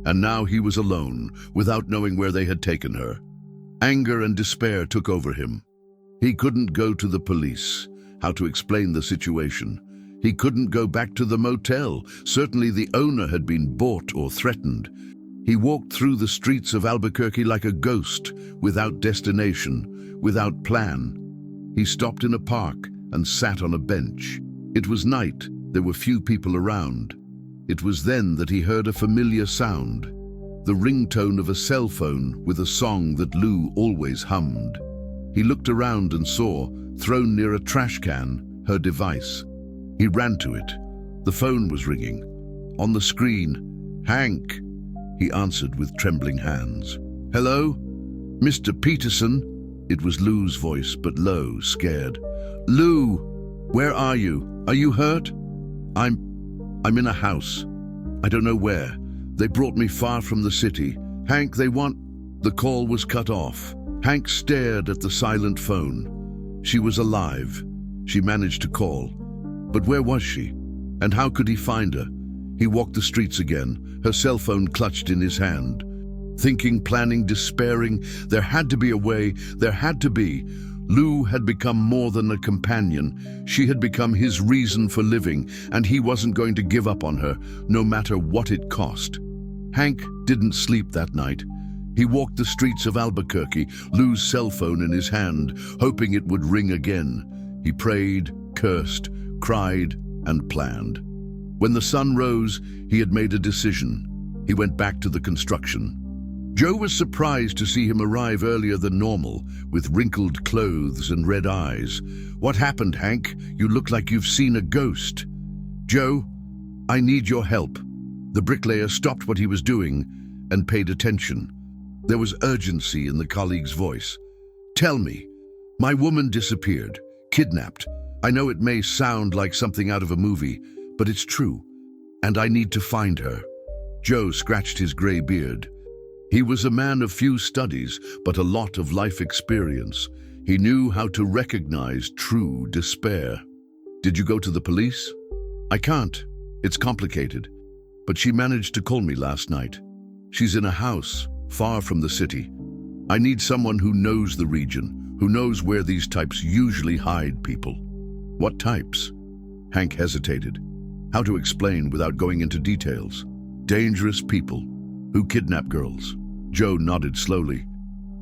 And now he was alone, without knowing where they had taken her. Anger and despair took over him. He couldn't go to the police. How to explain the situation? He couldn't go back to the motel. Certainly the owner had been bought or threatened. He walked through the streets of Albuquerque like a ghost, without destination, without plan. He stopped in a park and sat on a bench. It was night. There were few people around. It was then that he heard a familiar sound, the ringtone of a cell phone with a song that Lou always hummed. He looked around and saw, thrown near a trash can, her device. He ran to it. The phone was ringing. On the screen, "Hank," he answered with trembling hands. "Hello? Mr. Peterson?" It was Lou's voice, but low, scared. "Lou, where are you? Are you hurt?" I'm in a house. I don't know where. They brought me far from the city. Hank, they want..." The call was cut off. Hank stared at the silent phone. She was alive. She managed to call. But where was she? And how could he find her? He walked the streets again, her cell phone clutched in his hand. Thinking, planning, despairing, there had to be a way, there had to be. Lou had become more than a companion. She had become his reason for living, and he wasn't going to give up on her, no matter what it cost. Hank didn't sleep that night. He walked the streets of Albuquerque, Lou's cell phone in his hand, hoping it would ring again. He prayed, cursed, cried, and planned. When the sun rose, he had made a decision. He went back to the construction. Joe was surprised to see him arrive earlier than normal, with wrinkled clothes and red eyes. "What happened, Hank? You look like you've seen a ghost." "Joe, I need your help." The bricklayer stopped what he was doing and paid attention. There was urgency in the colleague's voice. "Tell me, my woman disappeared, kidnapped. I know it may sound like something out of a movie, but it's true, and I need to find her." Joe scratched his gray beard. He was a man of few studies, but a lot of life experience. He knew how to recognize true despair. "Did you go to the police?" "I can't. It's complicated. But she managed to call me last night. She's in a house, far from the city. I need someone who knows the region, who knows where these types usually hide people." "What types?" Hank hesitated. How to explain without going into details? Dangerous people who kidnap girls. Joe nodded slowly.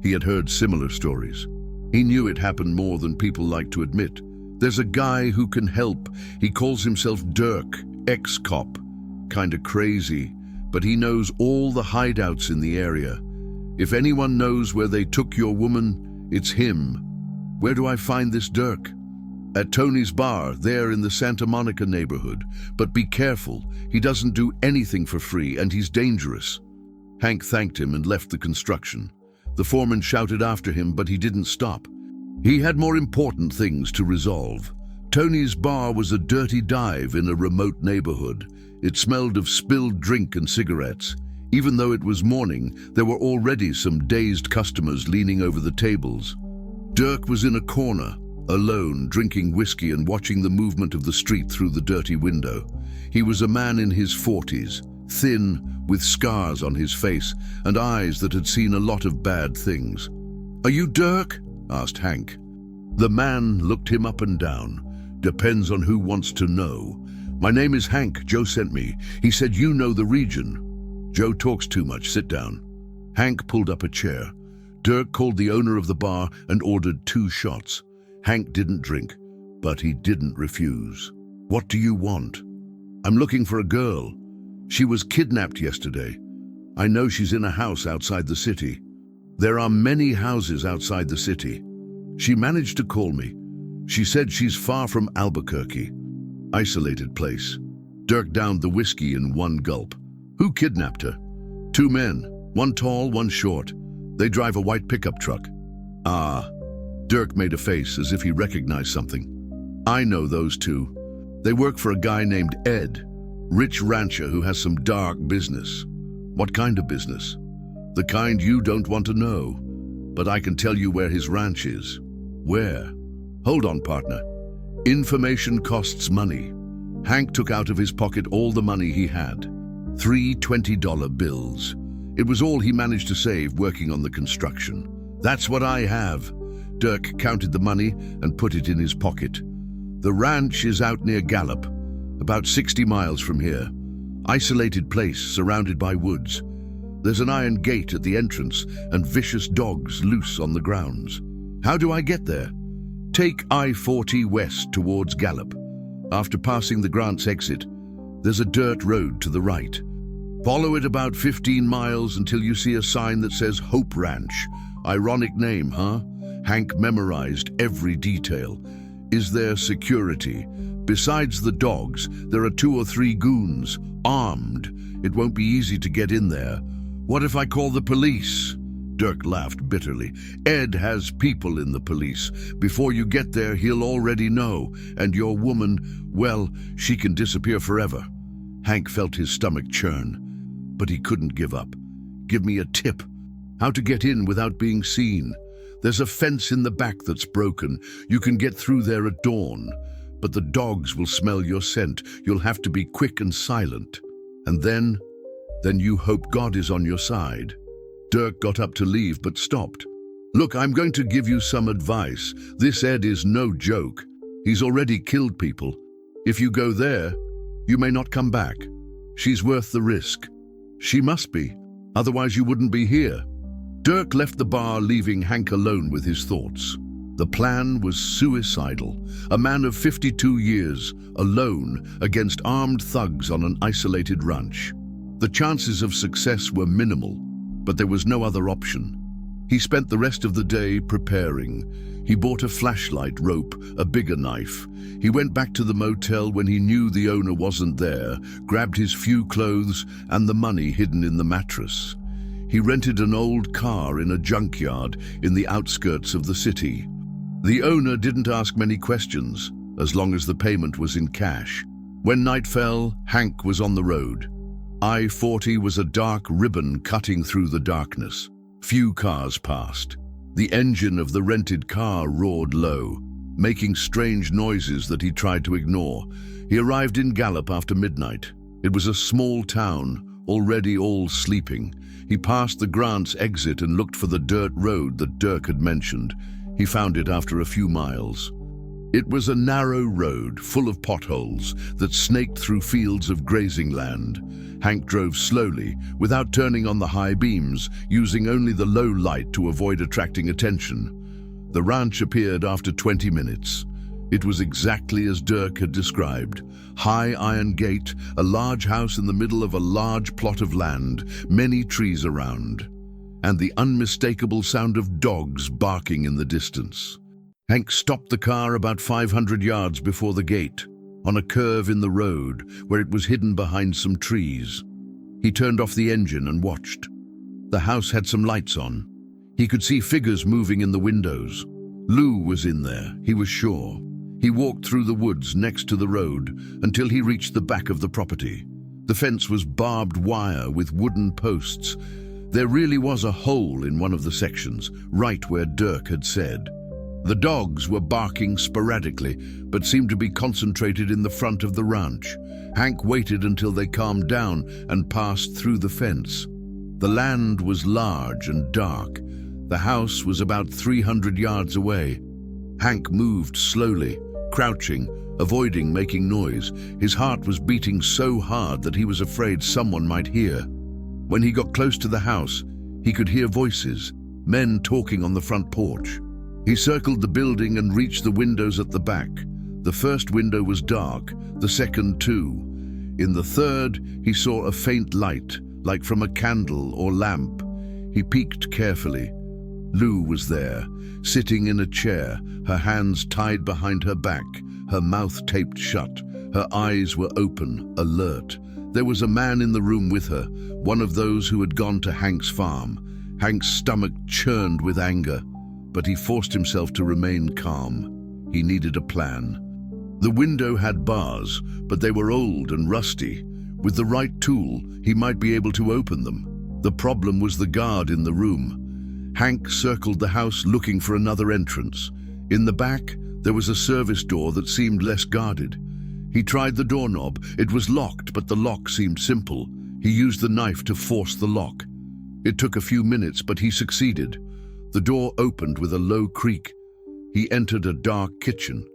He had heard similar stories. He knew it happened more than people like to admit. There's a guy who can help. He calls himself Dirk, ex-cop. Kinda crazy, but he knows all the hideouts in the area. If anyone knows where they took your woman, it's him. Where do I find this Dirk? At Tony's bar, there in the Santa Monica neighborhood. But be careful, he doesn't do anything for free and he's dangerous. Hank thanked him and left the construction. The foreman shouted after him, but he didn't stop. He had more important things to resolve. Tony's bar was a dirty dive in a remote neighborhood. It smelled of spilled drink and cigarettes. Even though it was morning, there were already some dazed customers leaning over the tables. Dirk was in a corner, alone, drinking whiskey and watching the movement of the street through the dirty window. He was a man in his 40s, thin, with scars on his face and eyes that had seen a lot of bad things. "Are you Dirk?" asked Hank. The man looked him up and down. "Depends on who wants to know. My name is Hank. Joe sent me. He said you know the region." "Joe talks too much. Sit down." Hank pulled up a chair. Dirk called the owner of the bar and ordered 2 shots. Hank didn't drink, but he didn't refuse. "What do you want?" "I'm looking for a girl. She was kidnapped yesterday. I know she's in a house outside the city." "There are many houses outside the city. She managed to call me. She said she's far from Albuquerque. Isolated place." Dirk downed the whiskey in one gulp. "Who kidnapped her?" "2 men, one tall, one short. They drive a white pickup truck." "Ah." Dirk made a face as if he recognized something. "I know those 2. They work for a guy named Ed, rich rancher who has some dark business." "What kind of business?" "The kind you don't want to know. But I can tell you where his ranch is." "Where?" "Hold on, partner. Information costs money." Hank took out of his pocket all the money he had. 3 $20 bills. It was all he managed to save working on the construction. "That's what I have." Dirk counted the money and put it in his pocket. "The ranch is out near Gallup, about 60 miles from here. Isolated place surrounded by woods. There's an iron gate at the entrance and vicious dogs loose on the grounds." "How do I get there?" "Take I-40 west towards Gallup. After passing the Grants exit, there's a dirt road to the right. Follow it about 15 miles until you see a sign that says Hope Ranch. Ironic name, huh?" Hank memorized every detail. "Is there security? Besides the dogs, there are 2 or 3 goons, armed. It won't be easy to get in there." "What if I call the police?" Dirk laughed bitterly. "Ed has people in the police. Before you get there, he'll already know. And your woman, well, she can disappear forever." Hank felt his stomach churn, but he couldn't give up. "Give me a tip. How to get in without being seen. There's a fence in the back that's broken. You can get through there at dawn. But the dogs will smell your scent. You'll have to be quick and silent. And then you hope God is on your side." Dirk got up to leave but stopped. "Look, I'm going to give you some advice. This Ed is no joke. He's already killed people. If you go there, you may not come back. She's worth the risk." "She must be. Otherwise you wouldn't be here." Dirk left the bar, leaving Hank alone with his thoughts. The plan was suicidal. A man of 52 years, alone, against armed thugs on an isolated ranch. The chances of success were minimal, but there was no other option. He spent the rest of the day preparing. He bought a flashlight, rope, a bigger knife. He went back to the motel when he knew the owner wasn't there, grabbed his few clothes and the money hidden in the mattress. He rented an old car in a junkyard in the outskirts of the city. The owner didn't ask many questions, as long as the payment was in cash. When night fell, Hank was on the road. I-40 was a dark ribbon cutting through the darkness. Few cars passed. The engine of the rented car roared low, making strange noises that he tried to ignore. He arrived in Gallup after midnight. It was a small town, already all sleeping. He passed the Grants exit and looked for the dirt road that Dirk had mentioned. He found it after a few miles. It was a narrow road full of potholes that snaked through fields of grazing land. Hank drove slowly, without turning on the high beams, using only the low light to avoid attracting attention. The ranch appeared after 20 minutes. It was exactly as Dirk had described. High iron gate, a large house in the middle of a large plot of land, many trees around, and the unmistakable sound of dogs barking in the distance. Hank stopped the car about 500 yards before the gate, on a curve in the road where it was hidden behind some trees. He turned off the engine and watched. The house had some lights on. He could see figures moving in the windows. Lou was in there, he was sure. He walked through the woods next to the road until he reached the back of the property. The fence was barbed wire with wooden posts. There really was a hole in one of the sections, right where Dirk had said. The dogs were barking sporadically, but seemed to be concentrated in the front of the ranch. Hank waited until they calmed down and passed through the fence. The land was large and dark. The house was about 300 yards away. Hank moved slowly, crouching, avoiding making noise. His heart was beating so hard that he was afraid someone might hear. When he got close to the house, he could hear voices, men talking on the front porch. He circled the building and reached the windows at the back. The first window was dark, the second too. In the third, he saw a faint light, like from a candle or lamp. He peeked carefully. Lou was there, sitting in a chair, her hands tied behind her back, her mouth taped shut. Her eyes were open, alert. There was a man in the room with her, one of those who had gone to Hank's farm. Hank's stomach churned with anger, but he forced himself to remain calm. He needed a plan. The window had bars, but they were old and rusty. With the right tool, he might be able to open them. The problem was the guard in the room. Hank circled the house looking for another entrance. In the back, there was a service door that seemed less guarded. He tried the doorknob. It was locked, but the lock seemed simple. He used the knife to force the lock. It took a few minutes, but he succeeded. The door opened with a low creak. He entered a dark kitchen.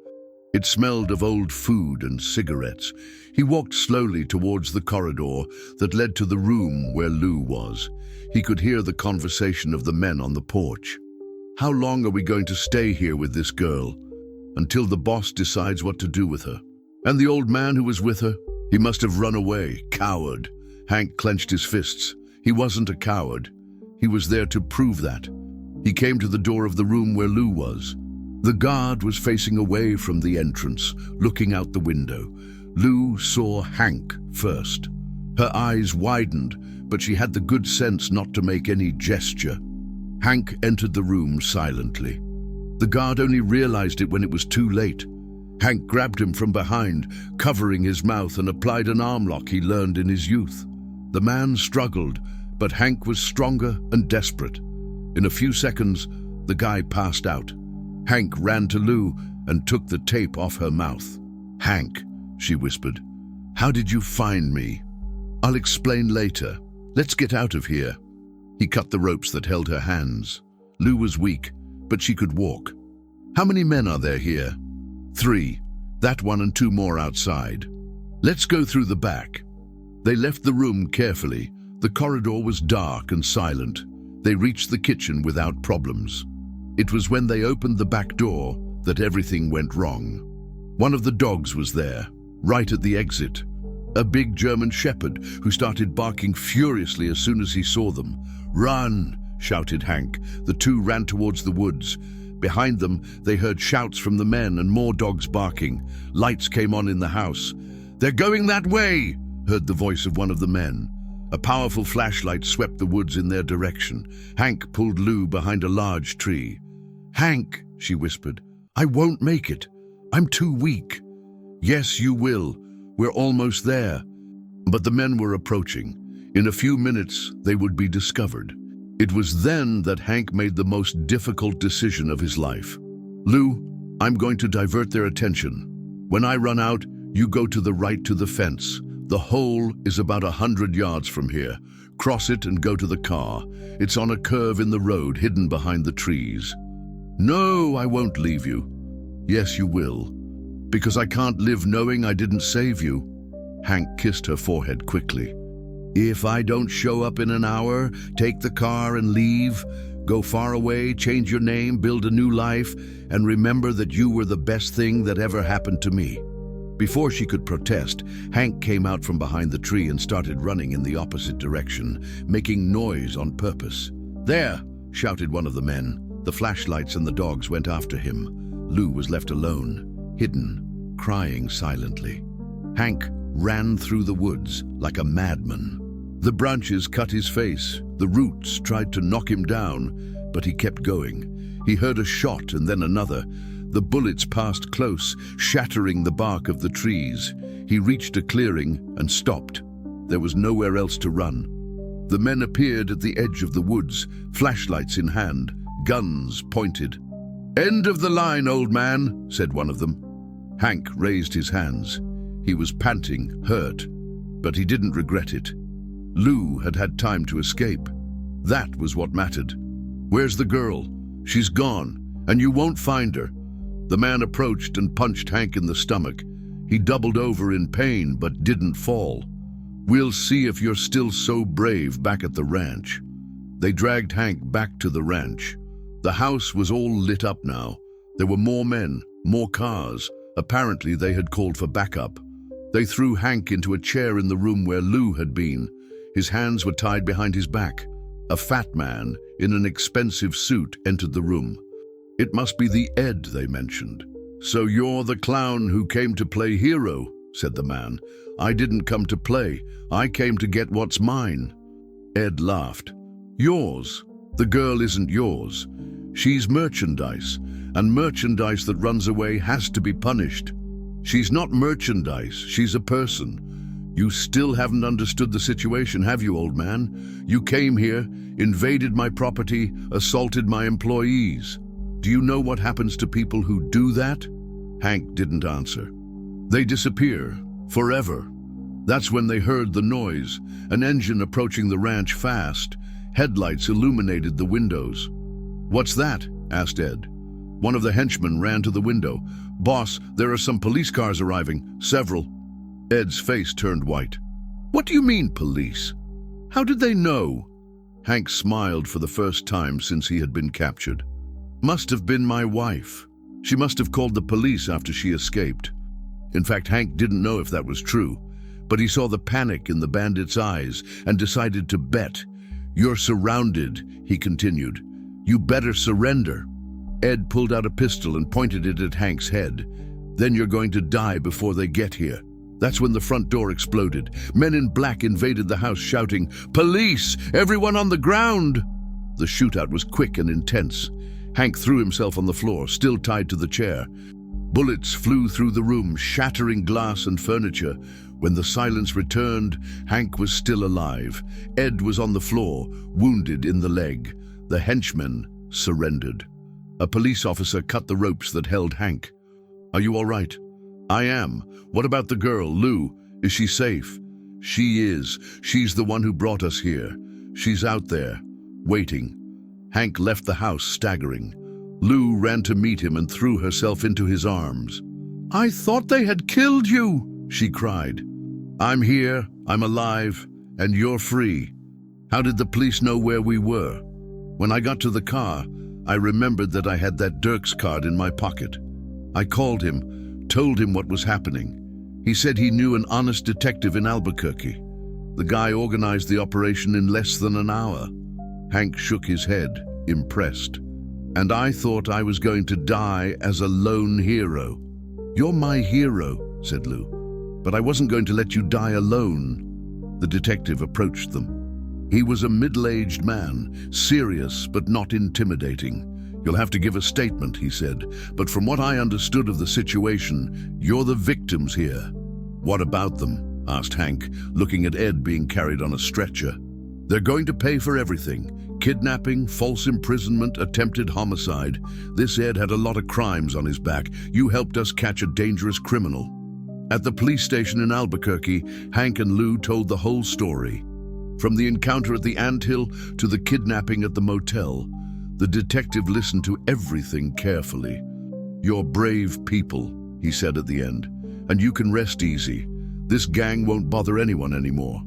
It smelled of old food and cigarettes. He walked slowly towards the corridor that led to the room where Lou was. He could hear the conversation of the men on the porch. How long are we going to stay here with this girl? Until the boss decides what to do with her. And the old man who was with her? He must have run away, coward. Hank clenched his fists. He wasn't a coward. He was there to prove that. He came to the door of the room where Lou was. The guard was facing away from the entrance, looking out the window. Lou saw Hank first. Her eyes widened, but she had the good sense not to make any gesture. Hank entered the room silently. The guard only realized it when it was too late. Hank grabbed him from behind, covering his mouth, and applied an arm lock he learned in his youth. The man struggled, but Hank was stronger and desperate. In a few seconds, the guy passed out. Hank ran to Lou and took the tape off her mouth. "Hank," she whispered, "how did you find me?" "I'll explain later. Let's get out of here." He cut the ropes that held her hands. Lou was weak, but she could walk. "How many men are there here?" "3. That one and 2 more outside." "Let's go through the back." They left the room carefully. The corridor was dark and silent. They reached the kitchen without problems. It was when they opened the back door that everything went wrong. One of the dogs was there, right at the exit. A big German shepherd who started barking furiously as soon as he saw them. "Run!" shouted Hank. The two ran towards the woods. Behind them, they heard shouts from the men and more dogs barking. Lights came on in the house. "They're going that way!" heard the voice of one of the men. A powerful flashlight swept the woods in their direction. Hank pulled Lou behind a large tree. "Hank," she whispered, "I won't make it. I'm too weak." "Yes, you will. We're almost there." But the men were approaching. In a few minutes, they would be discovered. It was then that Hank made the most difficult decision of his life. "Lou, I'm going to divert their attention. When I run out, you go to the right to the fence. The hole is about 100 yards from here. Cross it and go to the car. It's on a curve in the road, hidden behind the trees." "No, I won't leave you." Yes, you will. Because I can't live knowing I didn't save you. Hank kissed her forehead quickly. If I don't show up in an hour, take the car and leave. Go far away, change your name, build a new life, and remember that you were the best thing that ever happened to me. Before she could protest, Hank came out from behind the tree and started running in the opposite direction, making noise on purpose. There, shouted one of the men. The flashlights and the dogs went after him. Lou was left alone, hidden, crying silently. Hank ran through the woods like a madman. The branches cut his face. The roots tried to knock him down, but he kept going. He heard a shot and then another. The bullets passed close, shattering the bark of the trees. He reached a clearing and stopped. There was nowhere else to run. The men appeared at the edge of the woods, flashlights in hand, guns pointed. "End of the line, old man," said one of them. Hank raised his hands. He was panting, hurt, but he didn't regret it. Lou had had time to escape. That was what mattered. "Where's the girl? She's gone, and you won't find her." The man approached and punched Hank in the stomach. He doubled over in pain, but didn't fall. "We'll see if you're still so brave back at the ranch." They dragged Hank back to the ranch. The house was all lit up now. There were more men, more cars. Apparently they had called for backup. They threw Hank into a chair in the room where Lou had been. His hands were tied behind his back. A fat man in an expensive suit entered the room. "It must be the Ed they mentioned." "So you're the clown who came to play hero," said the man. "I didn't come to play. I came to get what's mine." Ed laughed. "Yours? The girl isn't yours. She's merchandise, and merchandise that runs away has to be punished. She's not merchandise, she's a person. You still haven't understood the situation, have you, old man? You came here, invaded my property, assaulted my employees. Do you know what happens to people who do that?" Hank didn't answer. "They disappear, forever." That's when they heard the noise, an engine approaching the ranch fast. Headlights illuminated the windows. "What's that?" asked Ed. One of the henchmen ran to the window. "Boss, there are some police cars arriving, several." Ed's face turned white. "What do you mean, police? How did they know?" Hank smiled for the first time since he had been captured. "Must have been my wife. She must have called the police after she escaped." In fact, Hank didn't know if that was true, but he saw the panic in the bandits' eyes and decided to bet. "You're surrounded," he continued. "You better surrender." Ed pulled out a pistol and pointed it at Hank's head. "Then you're going to die before they get here." That's when the front door exploded. Men in black invaded the house shouting, "Police! Everyone on the ground!" The shootout was quick and intense. Hank threw himself on the floor, still tied to the chair. Bullets flew through the room, shattering glass and furniture. When the silence returned, Hank was still alive. Ed was on the floor, wounded in the leg. The henchmen surrendered. A police officer cut the ropes that held Hank. "Are you all right?" "I am. What about the girl, Lou? Is she safe?" "She is. She's the one who brought us here. She's out there, waiting." Hank left the house, staggering. Lou ran to meet him and threw herself into his arms. "I thought they had killed you," she cried. "I'm here, I'm alive, and you're free." "How did the police know where we were?" "When I got to the car, I remembered that I had that Dirks card in my pocket. I called him, told him what was happening. He said he knew an honest detective in Albuquerque. The guy organized the operation in less than an hour." Hank shook his head, impressed. "And I thought I was going to die as a lone hero." "You're my hero," said Lou, "but I wasn't going to let you die alone." The detective approached them. He was a middle-aged man, serious but not intimidating. "You'll have to give a statement," he said, "but from what I understood of the situation, you're the victims here." "What about them?" asked Hank, looking at Ed being carried on a stretcher. "They're going to pay for everything. Kidnapping, false imprisonment, attempted homicide. This Ed had a lot of crimes on his back. You helped us catch a dangerous criminal." At the police station in Albuquerque, Hank and Lou told the whole story. From the encounter at the anthill to the kidnapping at the motel, the detective listened to everything carefully. "You're brave people," he said at the end, "and you can rest easy. This gang won't bother anyone anymore."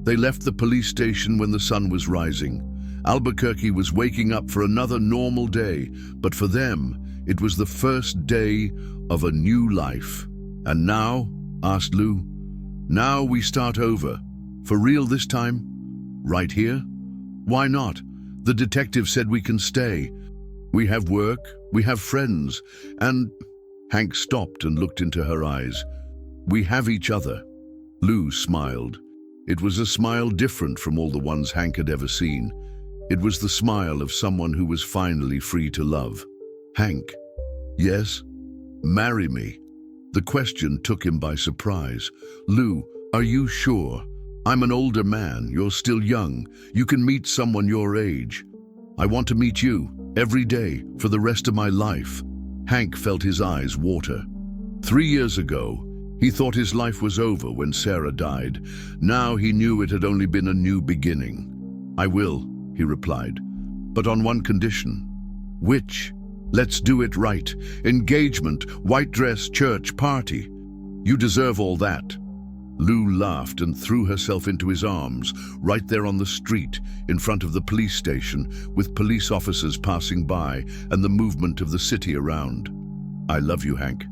They left the police station when the sun was rising. Albuquerque was waking up for another normal day, but for them, it was the first day of a new life. "And now?" asked Lou. "Now we start over. For real this time? Right here?" "Why not? The detective said we can stay. We have work, we have friends, and—" Hank stopped and looked into her eyes. "We have each other." Lou smiled. It was a smile different from all the ones Hank had ever seen. It was the smile of someone who was finally free to love. "Hank." "Yes?" "Marry me." The question took him by surprise. "Lou, are you sure? I'm an older man, you're still young. You can meet someone your age. I want to meet you, every day, for the rest of my life." Hank felt his eyes water. 3 years ago, he thought his life was over when Sarah died. Now he knew it had only been a new beginning. "I will," he replied, "but on one condition." "Which?" "Let's do it right. Engagement, white dress, church, party. You deserve all that." Lou laughed and threw herself into his arms, right there on the street, in front of the police station, with police officers passing by and the movement of the city around. "I love you, Hank.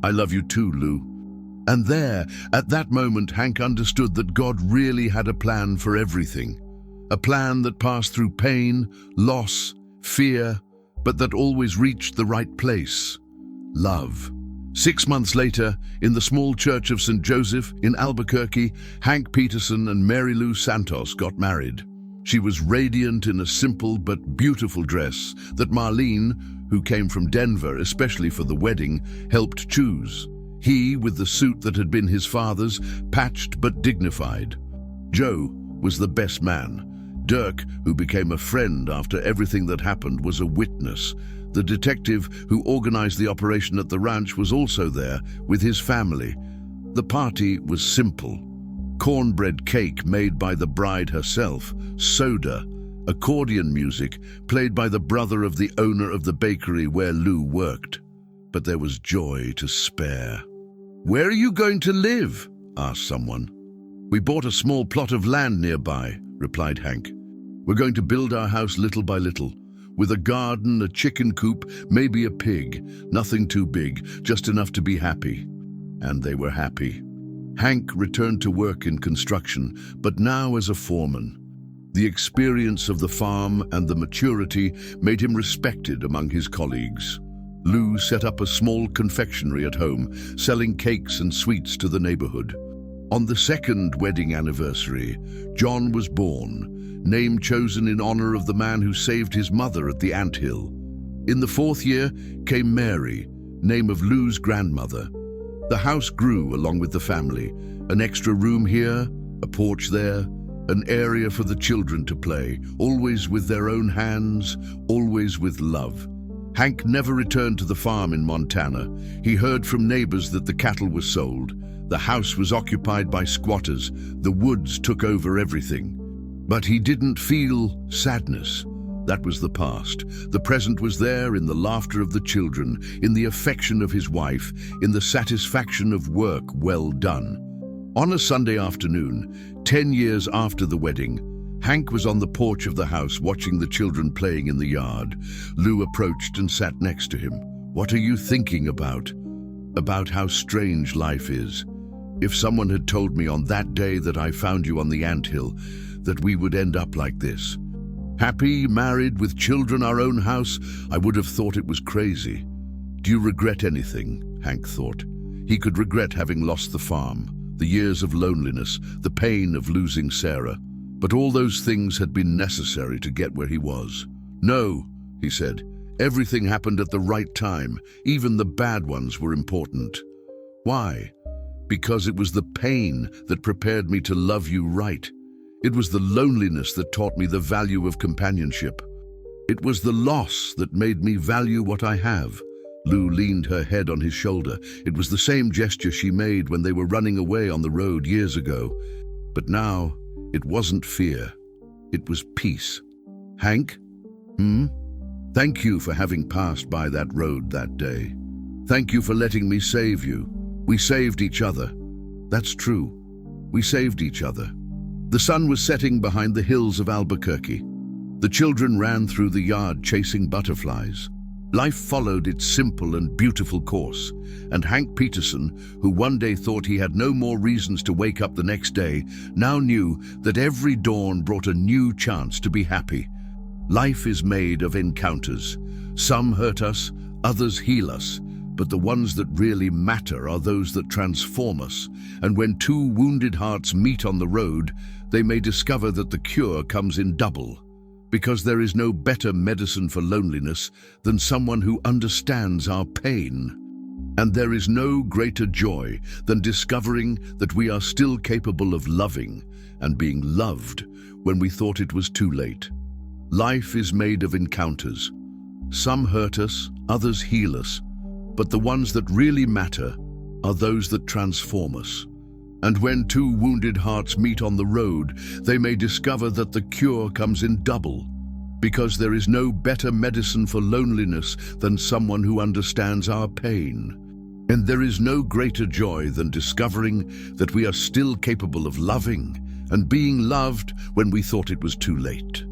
I love you too, Lou." And there, at that moment, Hank understood that God really had a plan for everything. A plan that passed through pain, loss, fear, but that always reached the right place. Love. 6 months later, in the small church of St. Joseph in Albuquerque, Hank Peterson and Mary Lou Santos got married. She was radiant in a simple but beautiful dress that Marlene, who came from Denver especially for the wedding, helped choose. He, with the suit that had been his father's, patched but dignified. Joe was the best man. Dirk, who became a friend after everything that happened, was a witness. The detective who organized the operation at the ranch was also there with his family. The party was simple. Cornbread cake made by the bride herself, soda, accordion music played by the brother of the owner of the bakery where Lou worked. But there was joy to spare. "Where are you going to live?" asked someone. "We bought a small plot of land nearby," replied Hank. "We're going to build our house little by little, with a garden, a chicken coop, maybe a pig. Nothing too big, just enough to be happy." And they were happy. Hank returned to work in construction, but now as a foreman. The experience of the farm and the maturity made him respected among his colleagues. Lou set up a small confectionery at home, selling cakes and sweets to the neighborhood. On the second wedding anniversary, John was born, name chosen in honor of the man who saved his mother at the anthill. In the 4th year came Mary, name of Lou's grandmother. The house grew along with the family. An extra room here, a porch there, an area for the children to play, always with their own hands, always with love. Hank never returned to the farm in Montana. He heard from neighbors that the cattle were sold. The house was occupied by squatters. The woods took over everything. But he didn't feel sadness. That was the past. The present was there in the laughter of the children, in the affection of his wife, in the satisfaction of work well done. On a Sunday afternoon, 10 years after the wedding, Hank was on the porch of the house watching the children playing in the yard. Lou approached and sat next to him. "What are you thinking about?" "About how strange life is. If someone had told me on that day that I found you on the anthill, that we would end up like this. Happy, married, with children, our own house, I would have thought it was crazy." "Do you regret anything?" Hank thought. He could regret having lost the farm, the years of loneliness, the pain of losing Sarah. But all those things had been necessary to get where he was. "No," he said. "Everything happened at the right time. Even the bad ones were important." "Why?" "Because it was the pain that prepared me to love you right. It was the loneliness that taught me the value of companionship. It was the loss that made me value what I have." Lou leaned her head on his shoulder. It was the same gesture she made when they were running away on the road years ago. But now, it wasn't fear. It was peace. "Hank? Thank you for having passed by that road that day." Thank you for letting me save you. We saved each other. That's true. We saved each other. The sun was setting behind the hills of Albuquerque. The children ran through the yard chasing butterflies. Life followed its simple and beautiful course, and Hank Peterson, who one day thought he had no more reasons to wake up the next day, now knew that every dawn brought a new chance to be happy. Life is made of encounters. Some hurt us, others heal us, but the ones that really matter are those that transform us. And when two wounded hearts meet on the road, they may discover that the cure comes in double. Because there is no better medicine for loneliness than someone who understands our pain. And there is no greater joy than discovering that we are still capable of loving and being loved when we thought it was too late. Life is made of encounters. Some hurt us, others heal us, but the ones that really matter are those that transform us. And when two wounded hearts meet on the road, they may discover that the cure comes in double, because there is no better medicine for loneliness than someone who understands our pain. And there is no greater joy than discovering that we are still capable of loving and being loved when we thought it was too late.